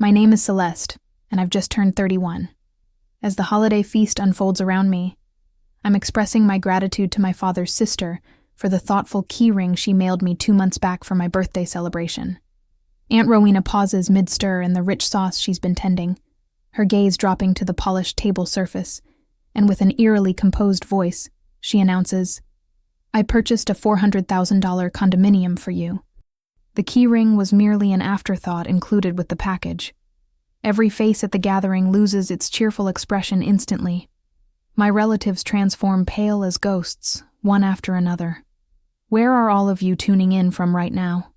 My name is Celeste, and I've just turned 31. As the holiday feast unfolds around me, I'm expressing my gratitude to my father's sister for the thoughtful keyring she mailed me 2 months back for my birthday celebration. Aunt Rowena pauses mid-stir in the rich sauce she's been tending, her gaze dropping to the polished table surface, and with an eerily composed voice, she announces, "I purchased a $400,000 condominium for you." The keyring was merely an afterthought included with the package. Every face at the gathering loses its cheerful expression instantly. My relatives transform pale as ghosts, one after another. Where are all of you tuning in from right now?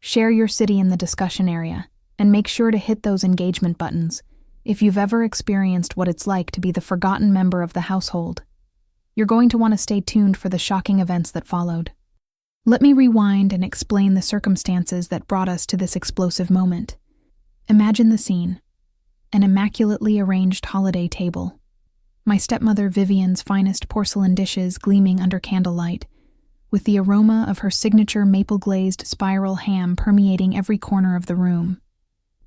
Share your city in the discussion area, and make sure to hit those engagement buttons if you've ever experienced what it's like to be the forgotten member of the household. You're going to want to stay tuned for the shocking events that followed. Let me rewind and explain the circumstances that brought us to this explosive moment. Imagine the scene. An immaculately arranged holiday table. My stepmother Vivian's finest porcelain dishes gleaming under candlelight, with the aroma of her signature maple-glazed spiral ham permeating every corner of the room.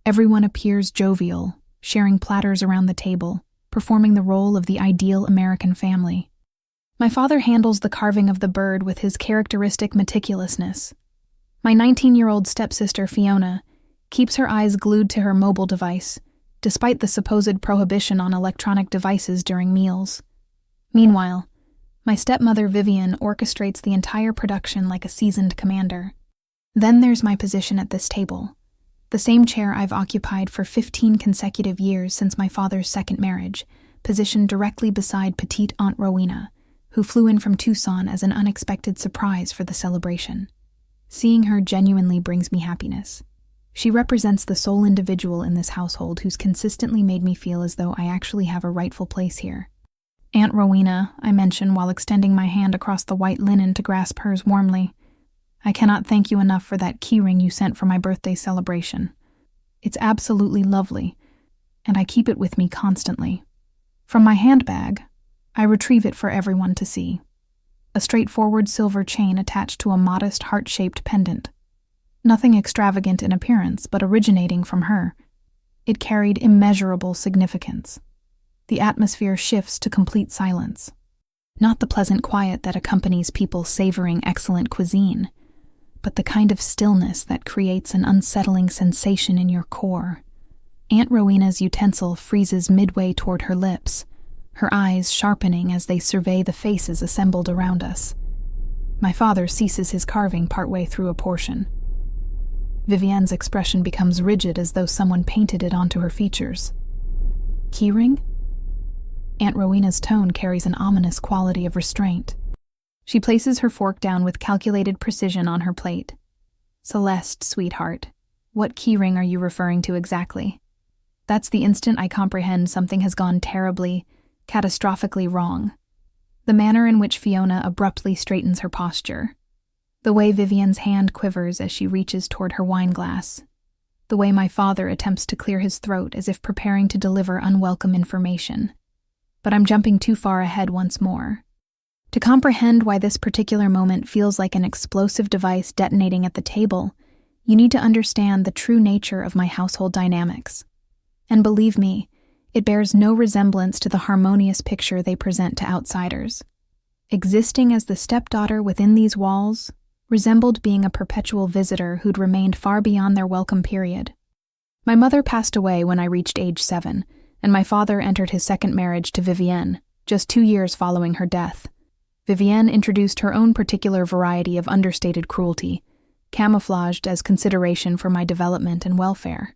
Everyone appears jovial, sharing platters around the table, performing the role of the ideal American family. My father handles the carving of the bird with his characteristic meticulousness. My 19-year-old stepsister Fiona keeps her eyes glued to her mobile device, despite the supposed prohibition on electronic devices during meals. Meanwhile, my stepmother Vivian orchestrates the entire production like a seasoned commander. Then there's my position at this table, the same chair I've occupied for 15 consecutive years since my father's second marriage, positioned directly beside petite Aunt Rowena, who flew in from Tucson as an unexpected surprise for the celebration. Seeing her genuinely brings me happiness. She represents the sole individual in this household who's consistently made me feel as though I actually have a rightful place here. "Aunt Rowena," I mention while extending my hand across the white linen to grasp hers warmly, "I cannot thank you enough for that keyring you sent for my birthday celebration. It's absolutely lovely, and I keep it with me constantly. From my handbag, I retrieve it for everyone to see. A straightforward silver chain attached to a modest heart-shaped pendant. Nothing extravagant in appearance, but originating from her. It carried immeasurable significance. The atmosphere shifts to complete silence. Not the pleasant quiet that accompanies people savoring excellent cuisine, but the kind of stillness that creates an unsettling sensation in your core. Aunt Rowena's utensil freezes midway toward her lips, her eyes sharpening as they survey the faces assembled around us. My father ceases his carving partway through a portion. Vivian's expression becomes rigid as though someone painted it onto her features. "Keyring?" Aunt Rowena's tone carries an ominous quality of restraint. She places her fork down with calculated precision on her plate. "Celeste, sweetheart, what keyring are you referring to exactly?" That's the instant I comprehend something has gone terribly, catastrophically wrong. The manner in which Fiona abruptly straightens her posture. The way Vivian's hand quivers as she reaches toward her wine glass. The way my father attempts to clear his throat as if preparing to deliver unwelcome information. But I'm jumping too far ahead once more. To comprehend why this particular moment feels like an explosive device detonating at the table, you need to understand the true nature of my household dynamics. And believe me, it bears no resemblance to the harmonious picture they present to outsiders. Existing as the stepdaughter within these walls resembled being a perpetual visitor who'd remained far beyond their welcome period. My mother passed away when I reached age 7, and my father entered his second marriage to Vivienne, just 2 years following her death. Vivienne introduced her own particular variety of understated cruelty, camouflaged as consideration for my development and welfare.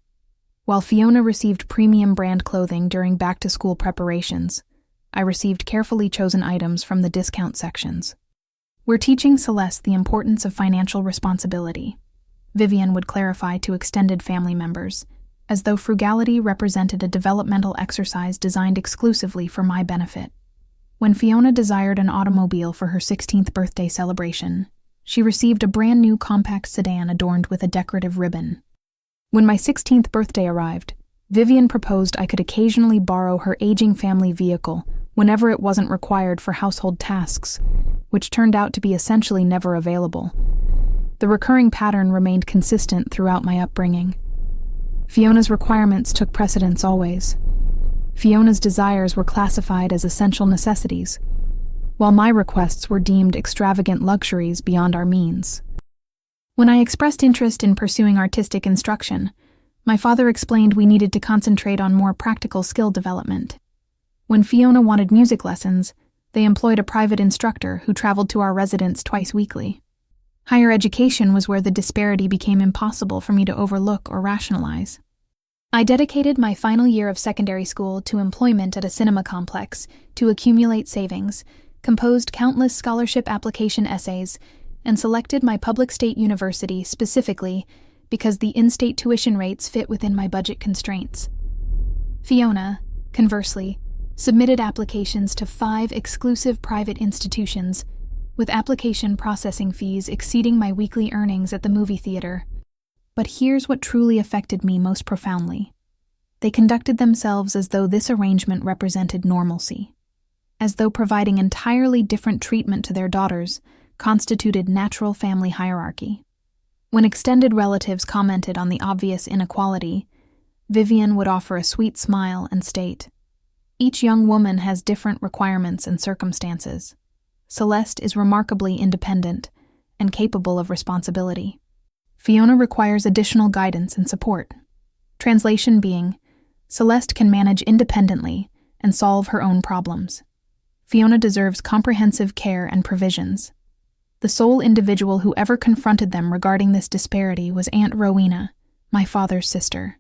While Fiona received premium brand clothing during back-to-school preparations, I received carefully chosen items from the discount sections. "We're teaching Celeste the importance of financial responsibility," Vivian would clarify to extended family members, as though frugality represented a developmental exercise designed exclusively for my benefit. When Fiona desired an automobile for her 16th birthday celebration, she received a brand new compact sedan adorned with a decorative ribbon. When my 16th birthday arrived, Vivian proposed I could occasionally borrow her aging family vehicle whenever it wasn't required for household tasks, which turned out to be essentially never available. The recurring pattern remained consistent throughout my upbringing. Fiona's requirements took precedence always. Fiona's desires were classified as essential necessities, while my requests were deemed extravagant luxuries beyond our means. When I expressed interest in pursuing artistic instruction, my father explained we needed to concentrate on more practical skill development. When Fiona wanted music lessons, they employed a private instructor who traveled to our residence twice weekly. Higher education was where the disparity became impossible for me to overlook or rationalize. I dedicated my final year of secondary school to employment at a cinema complex to accumulate savings, composed countless scholarship application essays, and selected my public state university specifically because the in-state tuition rates fit within my budget constraints. Fiona, conversely, submitted applications to 5 exclusive private institutions, with application processing fees exceeding my weekly earnings at the movie theater. But here's what truly affected me most profoundly. They conducted themselves as though this arrangement represented normalcy, as though providing entirely different treatment to their daughters constituted natural family hierarchy. When extended relatives commented on the obvious inequality, Vivian would offer a sweet smile and state, "Each young woman has different requirements and circumstances. Celeste is remarkably independent and capable of responsibility. Fiona requires additional guidance and support." Translation being, Celeste can manage independently and solve her own problems. Fiona deserves comprehensive care and provisions. The sole individual who ever confronted them regarding this disparity was Aunt Rowena, my father's sister.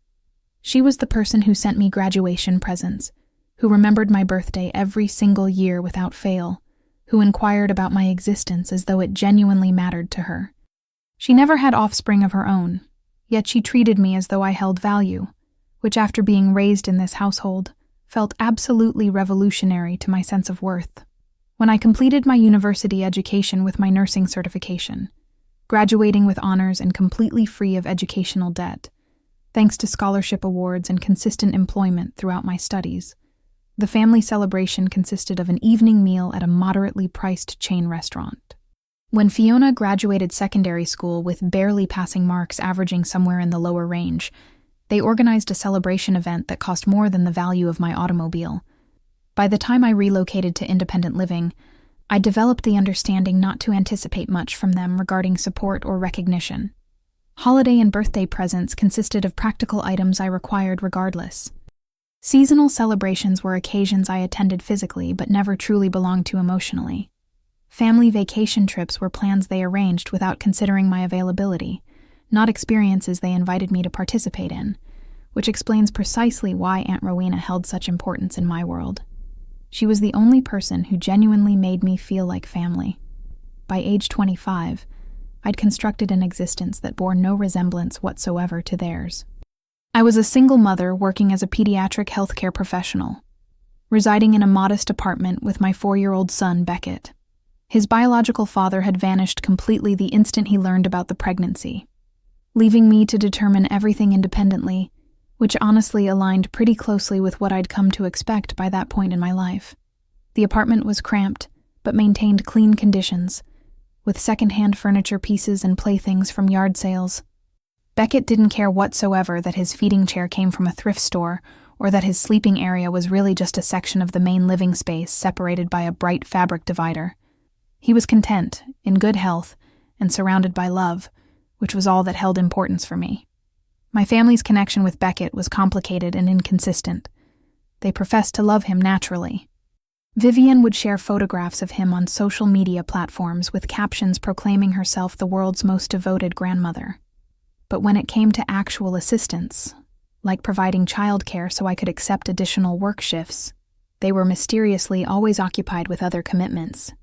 She was the person who sent me graduation presents, who remembered my birthday every single year without fail, who inquired about my existence as though it genuinely mattered to her. She never had offspring of her own, yet she treated me as though I held value, which after being raised in this household, felt absolutely revolutionary to my sense of worth. When I completed my university education with my nursing certification, graduating with honors and completely free of educational debt, thanks to scholarship awards and consistent employment throughout my studies, the family celebration consisted of an evening meal at a moderately priced chain restaurant. When Fiona graduated secondary school with barely passing marks averaging somewhere in the lower range, they organized a celebration event that cost more than the value of my automobile. By the time I relocated to independent living, I developed the understanding not to anticipate much from them regarding support or recognition. Holiday and birthday presents consisted of practical items I required regardless. Seasonal celebrations were occasions I attended physically but never truly belonged to emotionally. Family vacation trips were plans they arranged without considering my availability, not experiences they invited me to participate in, which explains precisely why Aunt Rowena held such importance in my world. She was the only person who genuinely made me feel like family. By age 25, I'd constructed an existence that bore no resemblance whatsoever to theirs. I was a single mother working as a pediatric healthcare professional, residing in a modest apartment with my 4-year-old son, Beckett. His biological father had vanished completely the instant he learned about the pregnancy, leaving me to determine everything independently, which honestly aligned pretty closely with what I'd come to expect by that point in my life. The apartment was cramped, but maintained clean conditions, with second-hand furniture pieces and playthings from yard sales. Beckett didn't care whatsoever that his feeding chair came from a thrift store or that his sleeping area was really just a section of the main living space separated by a bright fabric divider. He was content, in good health, and surrounded by love, which was all that held importance for me. My family's connection with Beckett was complicated and inconsistent. They professed to love him naturally. Vivian would share photographs of him on social media platforms with captions proclaiming herself the world's most devoted grandmother. But when it came to actual assistance, like providing childcare so I could accept additional work shifts, they were mysteriously always occupied with other commitments.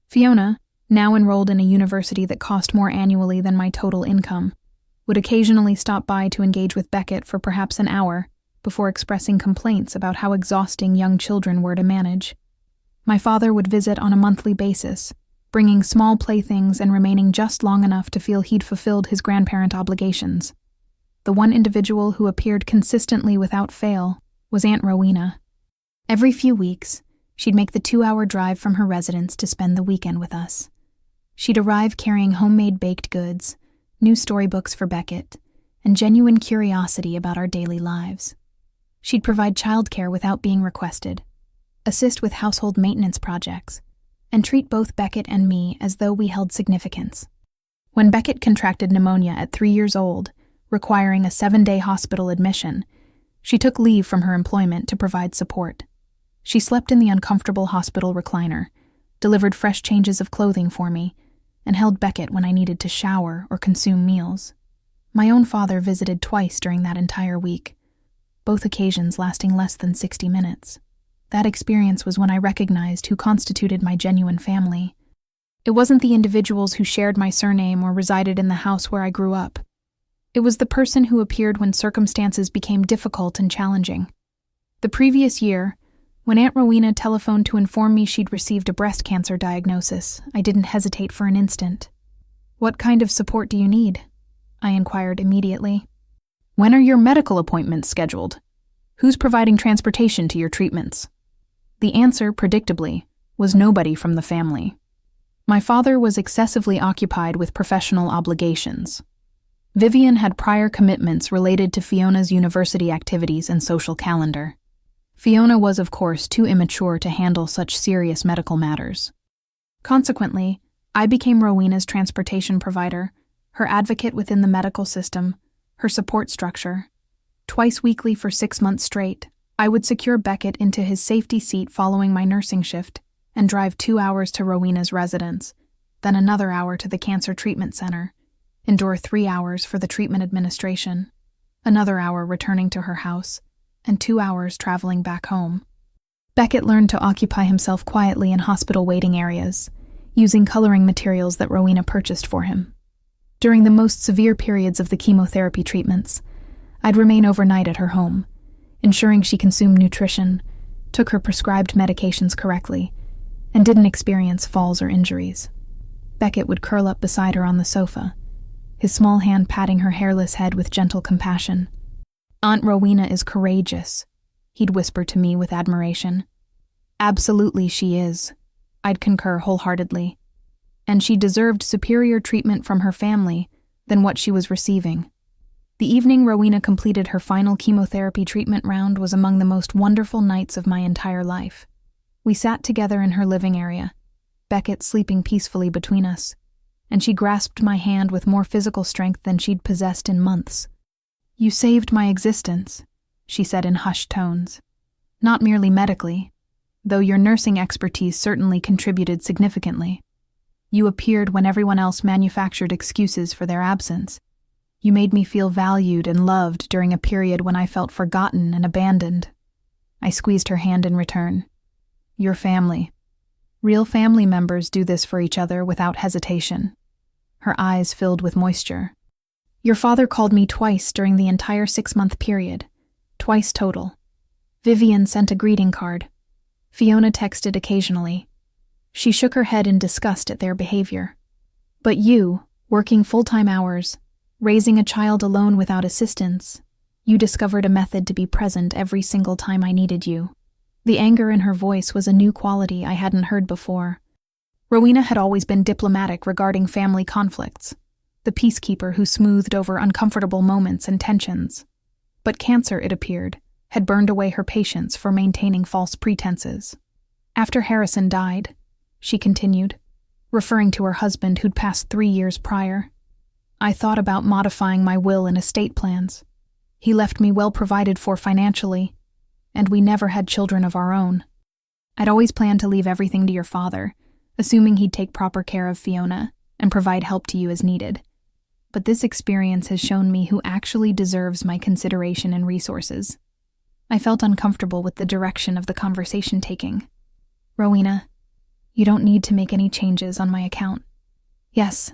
Fiona, now enrolled in a university that cost more annually than my total income, would occasionally stop by to engage with Beckett for perhaps an hour before expressing complaints about how exhausting young children were to manage. My father would visit on a monthly basis, bringing small playthings and remaining just long enough to feel he'd fulfilled his grandparent obligations. The one individual who appeared consistently without fail was Aunt Rowena. Every few weeks, she'd make the 2-hour drive from her residence to spend the weekend with us. She'd arrive carrying homemade baked goods, new storybooks for Beckett, and genuine curiosity about our daily lives. She'd provide childcare without being requested, assist with household maintenance projects, and treat both Beckett and me as though we held significance. When Beckett contracted pneumonia at 3 years old, requiring a 7-day hospital admission, she took leave from her employment to provide support. She slept in the uncomfortable hospital recliner, delivered fresh changes of clothing for me, and held Beckett when I needed to shower or consume meals. My own father visited twice during that entire week, both occasions lasting less than 60 minutes. That experience was when I recognized who constituted my genuine family. It wasn't the individuals who shared my surname or resided in the house where I grew up. It was the person who appeared when circumstances became difficult and challenging. The previous year, when Aunt Rowena telephoned to inform me she'd received a breast cancer diagnosis, I didn't hesitate for an instant. "What kind of support do you need?" I inquired immediately. "When are your medical appointments scheduled? Who's providing transportation to your treatments?" The answer, predictably, was nobody from the family. My father was excessively occupied with professional obligations. Vivian had prior commitments related to Fiona's university activities and social calendar. Fiona was, of course, too immature to handle such serious medical matters. Consequently, I became Rowena's transportation provider, her advocate within the medical system, her support structure. Twice weekly for 6 months straight, I would secure Beckett into his safety seat following my nursing shift and drive 2 hours to Rowena's residence, then another hour to the cancer treatment center, endure 3 hours for the treatment administration, another hour returning to her house, and 2 hours traveling back home. Beckett learned to occupy himself quietly in hospital waiting areas, using coloring materials that Rowena purchased for him. During the most severe periods of the chemotherapy treatments, I'd remain overnight at her home, ensuring she consumed nutrition, took her prescribed medications correctly, and didn't experience falls or injuries. Beckett would curl up beside her on the sofa, his small hand patting her hairless head with gentle compassion. "Aunt Rowena is courageous," he'd whisper to me with admiration. "Absolutely she is," I'd concur wholeheartedly. And she deserved superior treatment from her family than what she was receiving. The evening Rowena completed her final chemotherapy treatment round was among the most wonderful nights of my entire life. We sat together in her living area, Beckett sleeping peacefully between us, and she grasped my hand with more physical strength than she'd possessed in months. "You saved my existence," she said in hushed tones. "Not merely medically, though your nursing expertise certainly contributed significantly. You appeared when everyone else manufactured excuses for their absence. You made me feel valued and loved during a period when I felt forgotten and abandoned." I squeezed her hand in return. "Your family. Real family members do this for each other without hesitation." Her eyes filled with moisture. "Your father called me twice during the entire 6-month period. Twice total. Vivian sent a greeting card. Fiona texted occasionally. She shook her head in disgust at their behavior. But you, working full-time hours, raising a child alone without assistance, you discovered a method to be present every single time I needed you." The anger in her voice was a new quality I hadn't heard before. Rowena had always been diplomatic regarding family conflicts, the peacekeeper who smoothed over uncomfortable moments and tensions. But cancer, it appeared, had burned away her patience for maintaining false pretenses. "After Harrison died," she continued, referring to her husband who'd passed 3 years prior, "I thought about modifying my will and estate plans. He left me well provided for financially, and we never had children of our own. I'd always planned to leave everything to your father, assuming he'd take proper care of Fiona and provide help to you as needed. But this experience has shown me who actually deserves my consideration and resources." I felt uncomfortable with the direction of the conversation taking. "Rowena, you don't need to make any changes on my account." "Yes,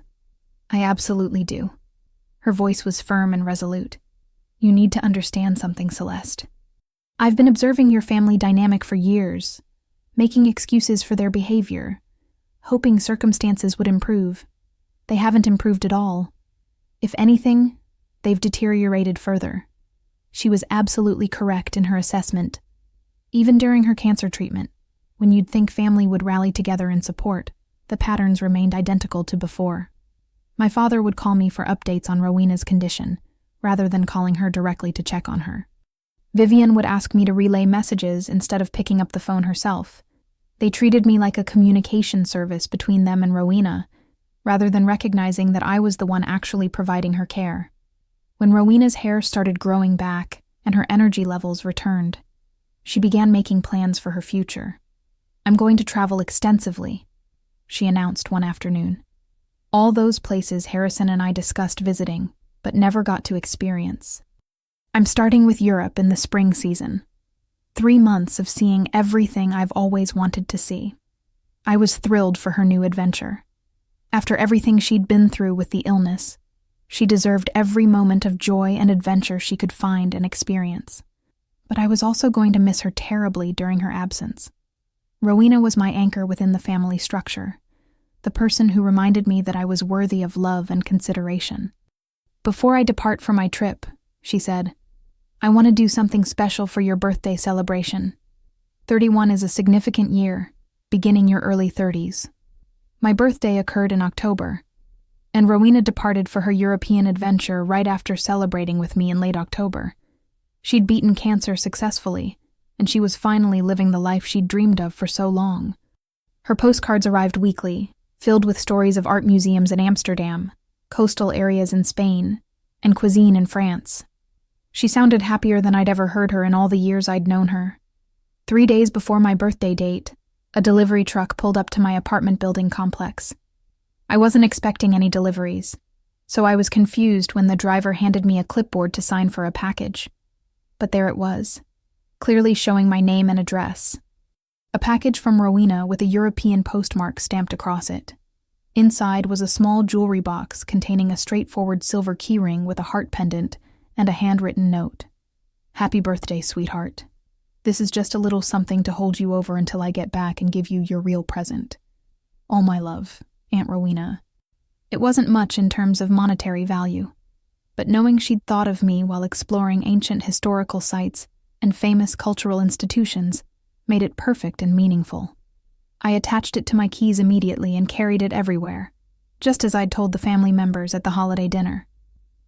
I absolutely do." Her voice was firm and resolute. "You need to understand something, Celeste. I've been observing your family dynamic for years, making excuses for their behavior, hoping circumstances would improve. They haven't improved at all. If anything, they've deteriorated further." She was absolutely correct in her assessment. Even during her cancer treatment, when you'd think family would rally together in support, the patterns remained identical to before. My father would call me for updates on Rowena's condition, rather than calling her directly to check on her. Vivian would ask me to relay messages instead of picking up the phone herself. They treated me like a communication service between them and Rowena, rather than recognizing that I was the one actually providing her care. When Rowena's hair started growing back and her energy levels returned, she began making plans for her future. "I'm going to travel extensively," she announced one afternoon. All those places Harrison and I discussed visiting, but never got to experience. "I'm starting with Europe in the spring season. 3 months of seeing everything I've always wanted to see." I was thrilled for her new adventure. After everything she'd been through with the illness, she deserved every moment of joy and adventure she could find and experience. But I was also going to miss her terribly during her absence. Rowena was my anchor within the family structure, the person who reminded me that I was worthy of love and consideration. "Before I depart for my trip," she said, "I want to do something special for your birthday celebration. 31 is a significant year, beginning your early 30s. My birthday occurred in October, and Rowena departed for her European adventure right after celebrating with me in late October. She'd beaten cancer successfully, and she was finally living the life she'd dreamed of for so long. Her postcards arrived weekly, filled with stories of art museums in Amsterdam, coastal areas in Spain, and cuisine in France. She sounded happier than I'd ever heard her in all the years I'd known her. 3 days before my birthday date, a delivery truck pulled up to my apartment building complex. I wasn't expecting any deliveries, so I was confused when the driver handed me a clipboard to sign for a package. But there it was, clearly showing my name and address. A package from Rowena with a European postmark stamped across it. Inside was a small jewelry box containing a straightforward silver keyring with a heart pendant and a handwritten note. "Happy birthday, sweetheart. This is just a little something to hold you over until I get back and give you your real present. All my love, Aunt Rowena." It wasn't much in terms of monetary value, but knowing she'd thought of me while exploring ancient historical sites and famous cultural institutions made it perfect and meaningful. I attached it to my keys immediately and carried it everywhere, just as I'd told the family members at the holiday dinner.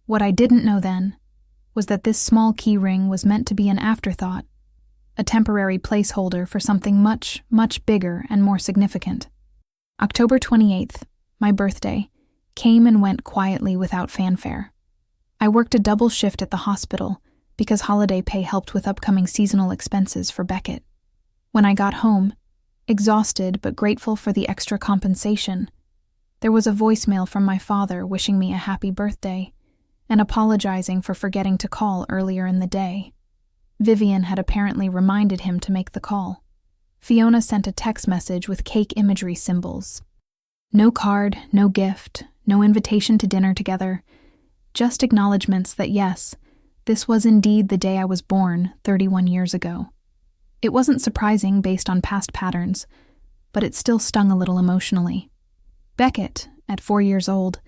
What I didn't know then was that this small key ring was meant to be an afterthought, a temporary placeholder for something much, much bigger and more significant. October 28th, my birthday, came and went quietly without fanfare. I worked a double shift at the hospital because holiday pay helped with upcoming seasonal expenses for Beckett. When I got home, exhausted but grateful for the extra compensation, there was a voicemail from my father wishing me a happy birthday and apologizing for forgetting to call earlier in the day. Vivian had apparently reminded him to make the call. Fiona sent a text message with cake imagery symbols. No card, no gift, no invitation to dinner together, just acknowledgments that yes, this was indeed the day I was born 31 years ago. It wasn't surprising based on past patterns, but it still stung a little emotionally. Beckett, at 4 years old,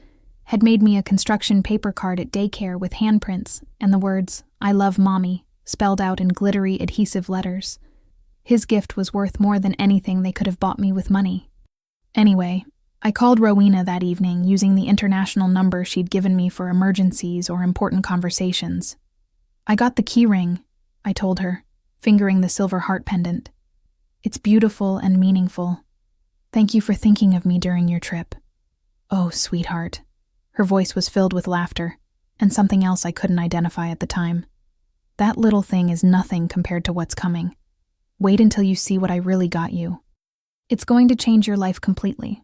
had made me a construction paper card at daycare with handprints and the words, "I love Mommy," spelled out in glittery adhesive letters. His gift was worth more than anything they could have bought me with money. Anyway, I called Rowena that evening using the international number she'd given me for emergencies or important conversations. "I got the key ring," I told her, fingering the silver heart pendant. "It's beautiful and meaningful. Thank you for thinking of me during your trip." "Oh, sweetheart." Her voice was filled with laughter, and something else I couldn't identify at the time. "That little thing is nothing compared to what's coming. Wait until you see what I really got you. It's going to change your life completely."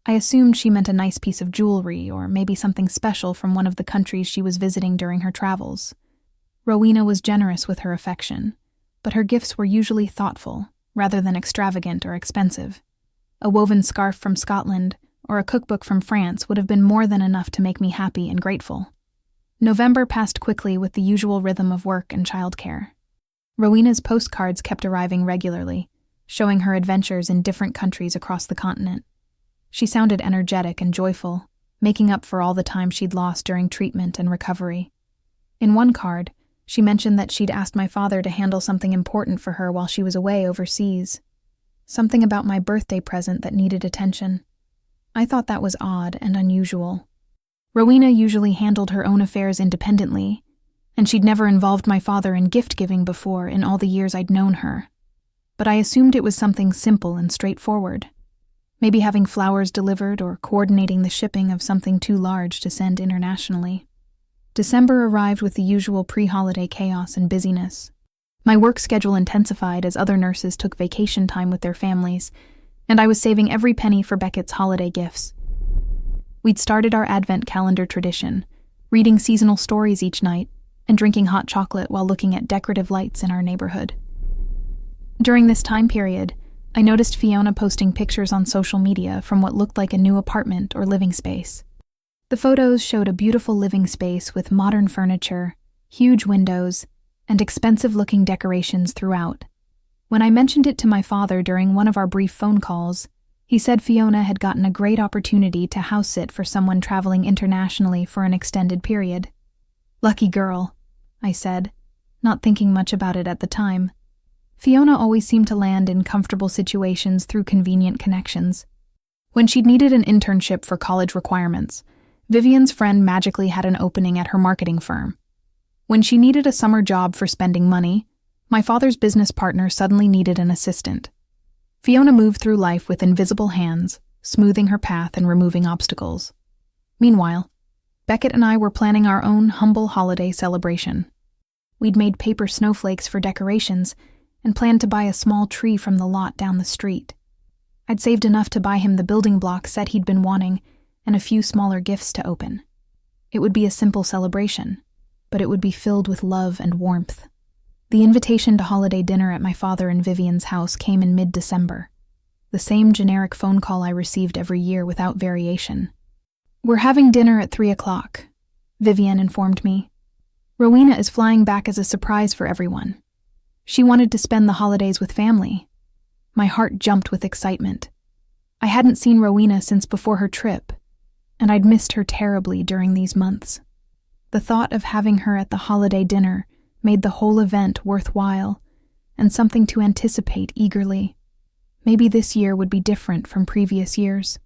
I assumed she meant a nice piece of jewelry or maybe something special from one of the countries she was visiting during her travels. Rowena was generous with her affection, but her gifts were usually thoughtful, rather than extravagant or expensive. A woven scarf from Scotland or a cookbook from France would have been more than enough to make me happy and grateful. November passed quickly with the usual rhythm of work and childcare. Rowena's postcards kept arriving regularly, showing her adventures in different countries across the continent. She sounded energetic and joyful, making up for all the time she'd lost during treatment and recovery. In one card, she mentioned that she'd asked my father to handle something important for her while she was away overseas. Something about my birthday present that needed attention. I thought that was odd and unusual. Rowena usually handled her own affairs independently, and she'd never involved my father in gift-giving before in all the years I'd known her. But I assumed it was something simple and straightforward. Maybe having flowers delivered or coordinating the shipping of something too large to send internationally. December arrived with the usual pre-holiday chaos and busyness. My work schedule intensified as other nurses took vacation time with their families, and I was saving every penny for Beckett's holiday gifts. We'd started our Advent calendar tradition, reading seasonal stories each night and drinking hot chocolate while looking at decorative lights in our neighborhood. During this time period, I noticed Fiona posting pictures on social media from what looked like a new apartment or living space. The photos showed a beautiful living space with modern furniture, huge windows, and expensive-looking decorations throughout. When I mentioned it to my father during one of our brief phone calls, he said Fiona had gotten a great opportunity to house-sit for someone traveling internationally for an extended period. "Lucky girl," I said, not thinking much about it at the time. Fiona always seemed to land in comfortable situations through convenient connections. When she'd needed an internship for college requirements, Vivian's friend magically had an opening at her marketing firm. When she needed a summer job for spending money, my father's business partner suddenly needed an assistant. Fiona moved through life with invisible hands, smoothing her path and removing obstacles. Meanwhile, Beckett and I were planning our own humble holiday celebration. We'd made paper snowflakes for decorations and planned to buy a small tree from the lot down the street. I'd saved enough to buy him the building block set he'd been wanting and a few smaller gifts to open. It would be a simple celebration, but it would be filled with love and warmth. The invitation to holiday dinner at my father and Vivian's house came in mid-December. The same generic phone call I received every year without variation. "We're having dinner at 3:00, Vivian informed me. "Rowena is flying back as a surprise for everyone. She wanted to spend the holidays with family." My heart jumped with excitement. I hadn't seen Rowena since before her trip, and I'd missed her terribly during these months. The thought of having her at the holiday dinner made the whole event worthwhile and something to anticipate eagerly. Maybe this year would be different from previous years.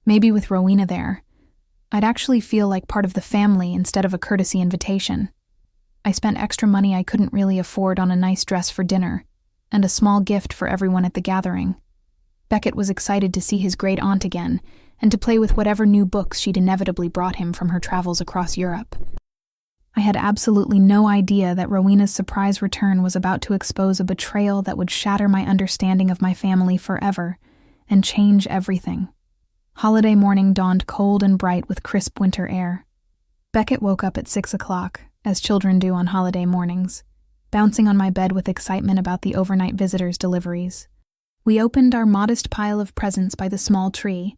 Maybe with Rowena there, I'd actually feel like part of the family instead of a courtesy invitation. I spent extra money I couldn't really afford on a nice dress for dinner and a small gift for everyone at the gathering. Beckett was excited to see his great aunt again and to play with whatever new books she'd inevitably brought him from her travels across Europe. I had absolutely no idea that Rowena's surprise return was about to expose a betrayal that would shatter my understanding of my family forever and change everything. Holiday morning dawned cold and bright with crisp winter air. Beckett woke up at 6:00, as children do on holiday mornings, bouncing on my bed with excitement about the overnight visitors' deliveries. We opened our modest pile of presents by the small tree,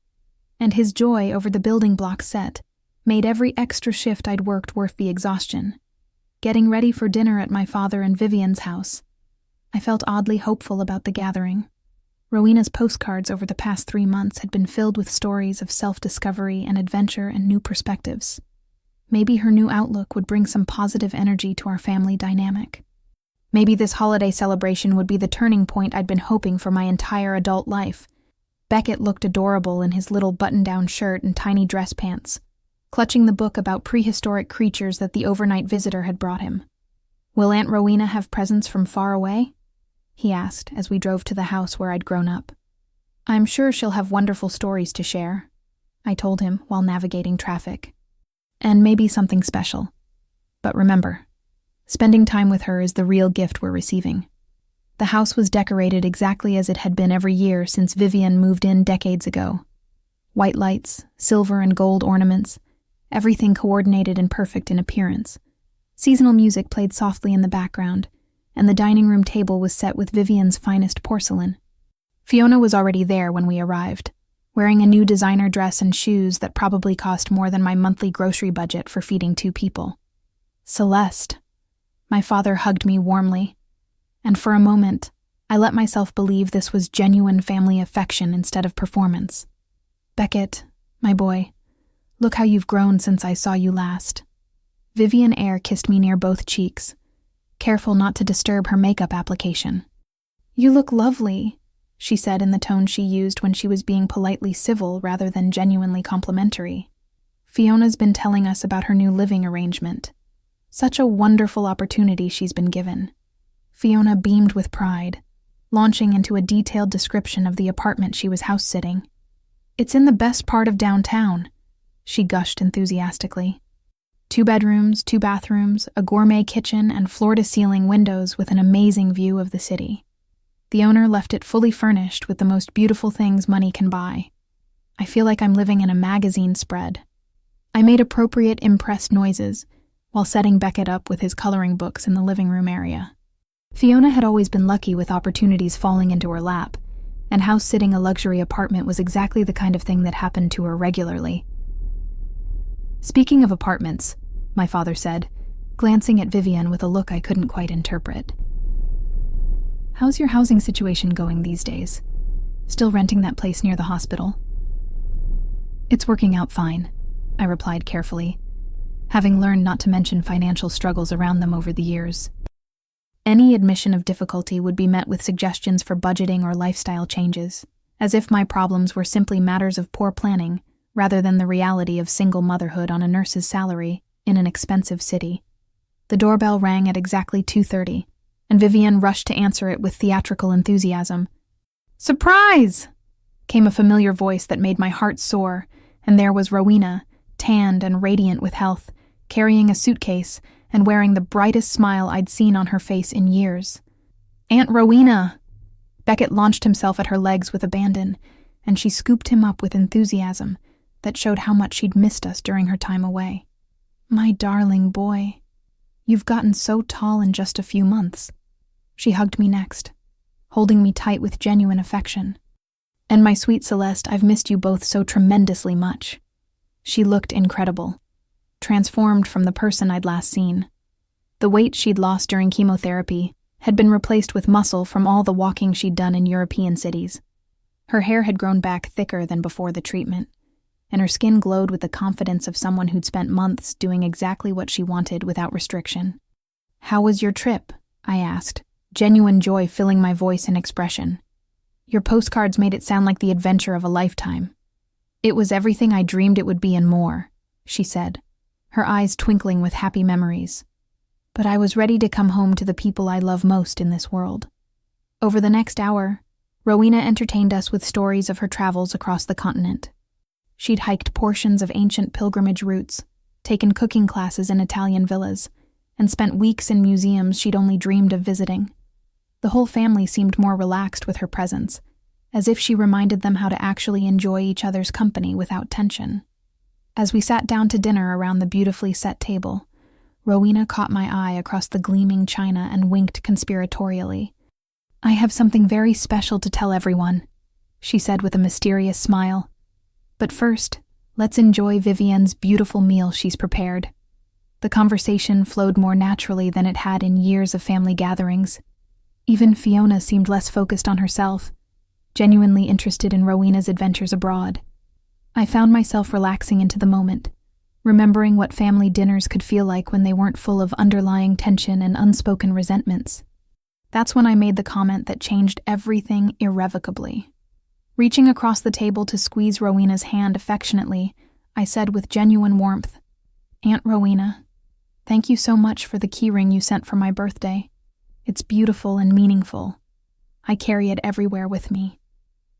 and his joy over the building block set made every extra shift I'd worked worth the exhaustion. Getting ready for dinner at my father and Vivian's house, I felt oddly hopeful about the gathering. Rowena's postcards over the past 3 months had been filled with stories of self-discovery and adventure and new perspectives. Maybe her new outlook would bring some positive energy to our family dynamic. Maybe this holiday celebration would be the turning point I'd been hoping for my entire adult life. Beckett looked adorable in his little button-down shirt and tiny dress pants, clutching the book about prehistoric creatures that the overnight visitor had brought him. "Will Aunt Rowena have presents from far away?" he asked as we drove to the house where I'd grown up. "I'm sure she'll have wonderful stories to share," I told him while navigating traffic. "And maybe something special. But remember, spending time with her is the real gift we're receiving." The house was decorated exactly as it had been every year since Vivian moved in decades ago. White lights, silver and gold ornaments, everything coordinated and perfect in appearance. Seasonal music played softly in the background, and the dining room table was set with Vivian's finest porcelain. Fiona was already there when we arrived, wearing a new designer dress and shoes that probably cost more than my monthly grocery budget for feeding 2 people. "Celeste." My father hugged me warmly, and for a moment, I let myself believe this was genuine family affection instead of performance. "Beckett, my boy, look how you've grown since I saw you last." Vivian Eyre kissed me near both cheeks, careful not to disturb her makeup application. "You look lovely," she said in the tone she used when she was being politely civil rather than genuinely complimentary. Fiona's been telling us about her new living arrangement. Such a wonderful opportunity she's been given. Fiona beamed with pride, launching into a detailed description of the apartment she was house-sitting. It's in the best part of downtown, she gushed enthusiastically. 2 bedrooms, 2 bathrooms, a gourmet kitchen, and floor-to-ceiling windows with an amazing view of the city. The owner left it fully furnished with the most beautiful things money can buy. I feel like I'm living in a magazine spread. I made appropriate impressed noises while setting Beckett up with his coloring books in the living room area. Fiona had always been lucky with opportunities falling into her lap, and house-sitting a luxury apartment was exactly the kind of thing that happened to her regularly. Speaking of apartments, my father said, glancing at Vivian with a look I couldn't quite interpret. How's your housing situation going these days? Still renting that place near the hospital? It's working out fine, I replied carefully, having learned not to mention financial struggles around them over the years. Any admission of difficulty would be met with suggestions for budgeting or lifestyle changes, as if my problems were simply matters of poor planning rather than the reality of single motherhood on a nurse's salary in an expensive city. The doorbell rang at exactly 2:30, and Vivian rushed to answer it with theatrical enthusiasm. "Surprise!" came a familiar voice that made my heart soar, and there was Rowena, tanned and radiant with health, carrying a suitcase and wearing the brightest smile I'd seen on her face in years. "Aunt Rowena!" Beckett launched himself at her legs with abandon, and she scooped him up with enthusiasm that showed how much she'd missed us during her time away. "My darling boy, you've gotten so tall in just a few months." She hugged me next, holding me tight with genuine affection. "And my sweet Celeste, I've missed you both so tremendously much." She looked incredible, transformed from the person I'd last seen. The weight she'd lost during chemotherapy had been replaced with muscle from all the walking she'd done in European cities. Her hair had grown back thicker than before the treatment, and her skin glowed with the confidence of someone who'd spent months doing exactly what she wanted without restriction. "How was your trip?" I asked, genuine joy filling my voice and expression. "Your postcards made it sound like the adventure of a lifetime." "It was everything I dreamed it would be and more," she said, her eyes twinkling with happy memories. "But I was ready to come home to the people I love most in this world." Over the next hour, Rowena entertained us with stories of her travels across the continent. She'd hiked portions of ancient pilgrimage routes, taken cooking classes in Italian villas, and spent weeks in museums she'd only dreamed of visiting. The whole family seemed more relaxed with her presence, as if she reminded them how to actually enjoy each other's company without tension. As we sat down to dinner around the beautifully set table, Rowena caught my eye across the gleaming china and winked conspiratorially. "I have something very special to tell everyone," she said with a mysterious smile. "But first, let's enjoy Vivian's beautiful meal she's prepared." The conversation flowed more naturally than it had in years of family gatherings. Even Fiona seemed less focused on herself, genuinely interested in Rowena's adventures abroad. I found myself relaxing into the moment, remembering what family dinners could feel like when they weren't full of underlying tension and unspoken resentments. That's when I made the comment that changed everything irrevocably. Reaching across the table to squeeze Rowena's hand affectionately, I said with genuine warmth, "Aunt Rowena, thank you so much for the keyring you sent for my birthday. It's beautiful and meaningful. I carry it everywhere with me."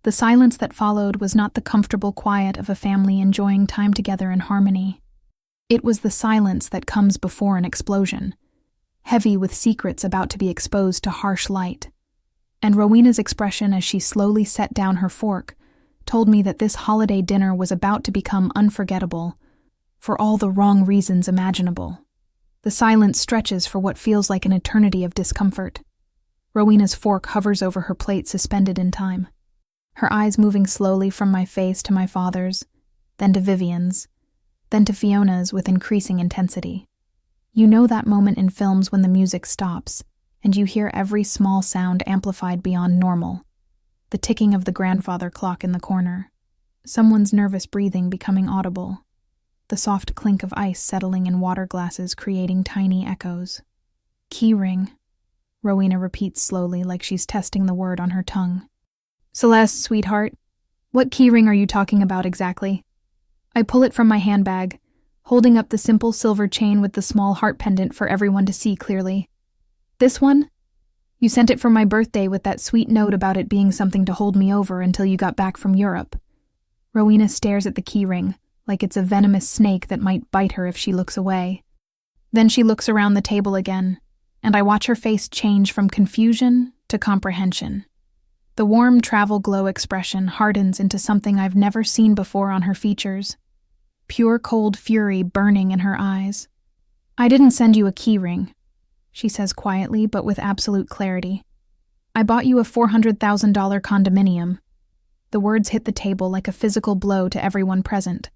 The silence that followed was not the comfortable quiet of a family enjoying time together in harmony. It was the silence that comes before an explosion, heavy with secrets about to be exposed to harsh light. And Rowena's expression as she slowly set down her fork told me that this holiday dinner was about to become unforgettable for all the wrong reasons imaginable. The silence stretches for what feels like an eternity of discomfort. Rowena's fork hovers over her plate suspended in time, her eyes moving slowly from my face to my father's, then to Vivian's, then to Fiona's with increasing intensity. You know that moment in films when the music stops, and you hear every small sound amplified beyond normal. The ticking of the grandfather clock in the corner, someone's nervous breathing becoming audible, the soft clink of ice settling in water glasses creating tiny echoes. "Keyring," Rowena repeats slowly like she's testing the word on her tongue. "Celeste, sweetheart, what keyring are you talking about exactly?" I pull it from my handbag, holding up the simple silver chain with the small heart pendant for everyone to see clearly. This one? You sent it for my birthday with that sweet note about it being something to hold me over until you got back from Europe. Rowena stares at the keyring, like it's a venomous snake that might bite her if she looks away. Then she looks around the table again, and I watch her face change from confusion to comprehension. The warm travel glow expression hardens into something I've never seen before on her features. Pure cold fury burning in her eyes. I didn't send you a keyring, she says quietly but with absolute clarity. I bought you a $400,000 condominium. The words hit the table like a physical blow to everyone present.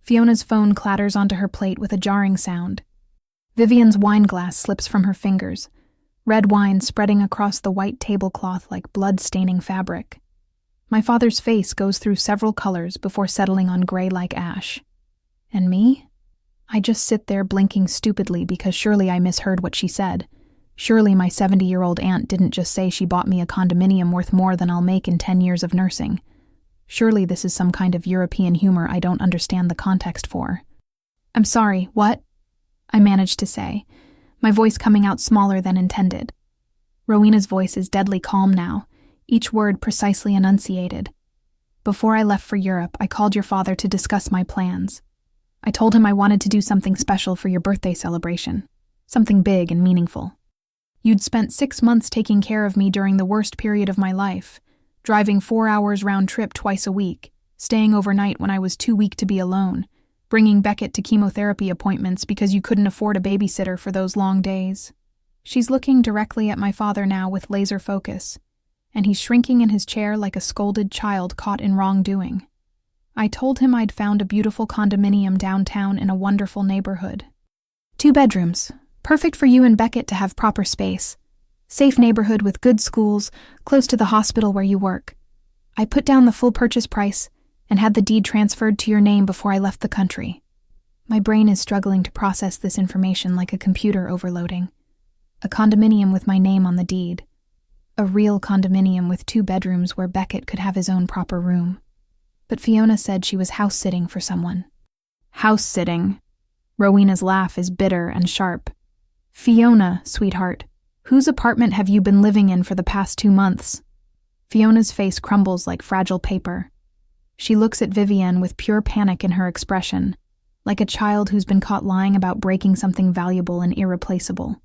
Fiona's phone clatters onto her plate with a jarring sound. Vivian's wine glass slips from her fingers, red wine spreading across the white tablecloth like blood-staining fabric. My father's face goes through several colors before settling on gray like ash. And me? I just sit there blinking stupidly because surely I misheard what she said. Surely my 70-year-old aunt didn't just say she bought me a condominium worth more than I'll make in 10 years of nursing. Surely this is some kind of European humor I don't understand the context for. I'm sorry, what? I managed to say, my voice coming out smaller than intended. Rowena's voice is deadly calm now, each word precisely enunciated. Before I left for Europe, I called your father to discuss my plans. I told him I wanted to do something special for your birthday celebration, something big and meaningful. You'd spent 6 months taking care of me during the worst period of my life, driving 4 hours round trip twice a week, staying overnight when I was too weak to be alone, bringing Beckett to chemotherapy appointments because you couldn't afford a babysitter for those long days. She's looking directly at my father now with laser focus, and he's shrinking in his chair like a scolded child caught in wrongdoing. I told him I'd found a beautiful condominium downtown in a wonderful neighborhood. 2 bedrooms, perfect for you and Beckett to have proper space. Safe neighborhood with good schools, close to the hospital where you work. I put down the full purchase price and had the deed transferred to your name before I left the country. My brain is struggling to process this information like a computer overloading. A condominium with my name on the deed. A real condominium with 2 bedrooms where Beckett could have his own proper room. But Fiona said she was house-sitting for someone. House-sitting. Rowena's laugh is bitter and sharp. Fiona, sweetheart, whose apartment have you been living in for the past 2 months? Fiona's face crumbles like fragile paper. She looks at Vivian with pure panic in her expression, like a child who's been caught lying about breaking something valuable and irreplaceable.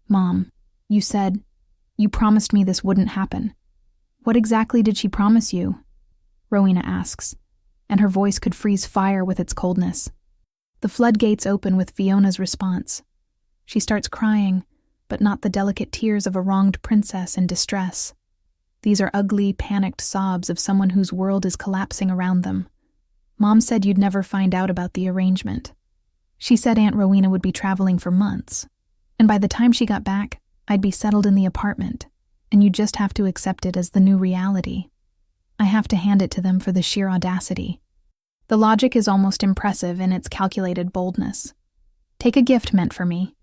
Mom, you promised me this wouldn't happen. What exactly did she promise you? Rowena asks, and her voice could freeze fire with its coldness. The floodgates open with Fiona's response. She starts crying, but not the delicate tears of a wronged princess in distress. These are ugly, panicked sobs of someone whose world is collapsing around them. Mom said you'd never find out about the arrangement. She said Aunt Rowena would be traveling for months, and by the time she got back, I'd be settled in the apartment, and you'd just have to accept it as the new reality. I have to hand it to them for the sheer audacity. The logic is almost impressive in its calculated boldness. Take a gift meant for me,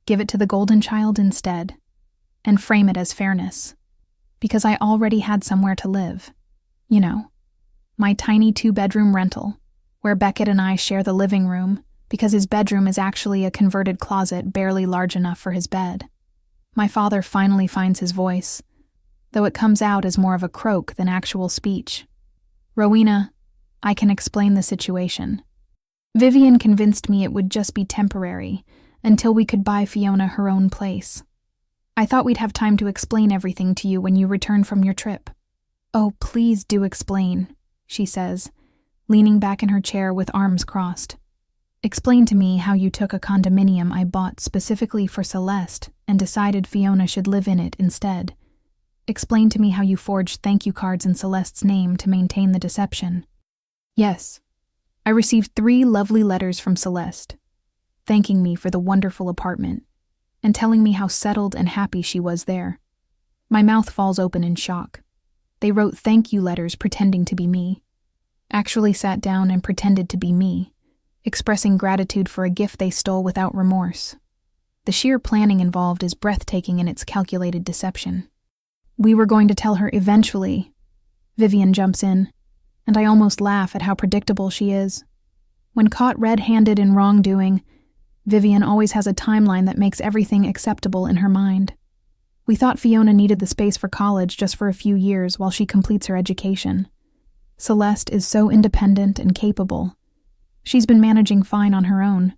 give it to the golden child instead, and frame it as fairness. Because I already had somewhere to live. You know, my tiny 2-bedroom rental, where Beckett and I share the living room because his bedroom is actually a converted closet barely large enough for his bed. My father finally finds his voice, though it comes out as more of a croak than actual speech. Rowena, I can explain the situation. Vivian convinced me it would just be temporary, until we could buy Fiona her own place. I thought we'd have time to explain everything to you when you return from your trip. Oh, please do explain, she says, leaning back in her chair with arms crossed. Explain to me how you took a condominium I bought specifically for Celeste and decided Fiona should live in it instead. Explain to me how you forged thank you cards in Celeste's name to maintain the deception. Yes, I received 3 lovely letters from Celeste, thanking me for the wonderful apartment, and telling me how settled and happy she was there. My mouth falls open in shock. They wrote thank you letters pretending to be me. Actually sat down and pretended to be me, expressing gratitude for a gift they stole without remorse. The sheer planning involved is breathtaking in its calculated deception. We were going to tell her eventually. Vivian jumps in, and I almost laugh at how predictable she is. When caught red-handed in wrongdoing, Vivian always has a timeline that makes everything acceptable in her mind. We thought Fiona needed the space for college just for a few years while she completes her education. Celeste is so independent and capable. She's been managing fine on her own.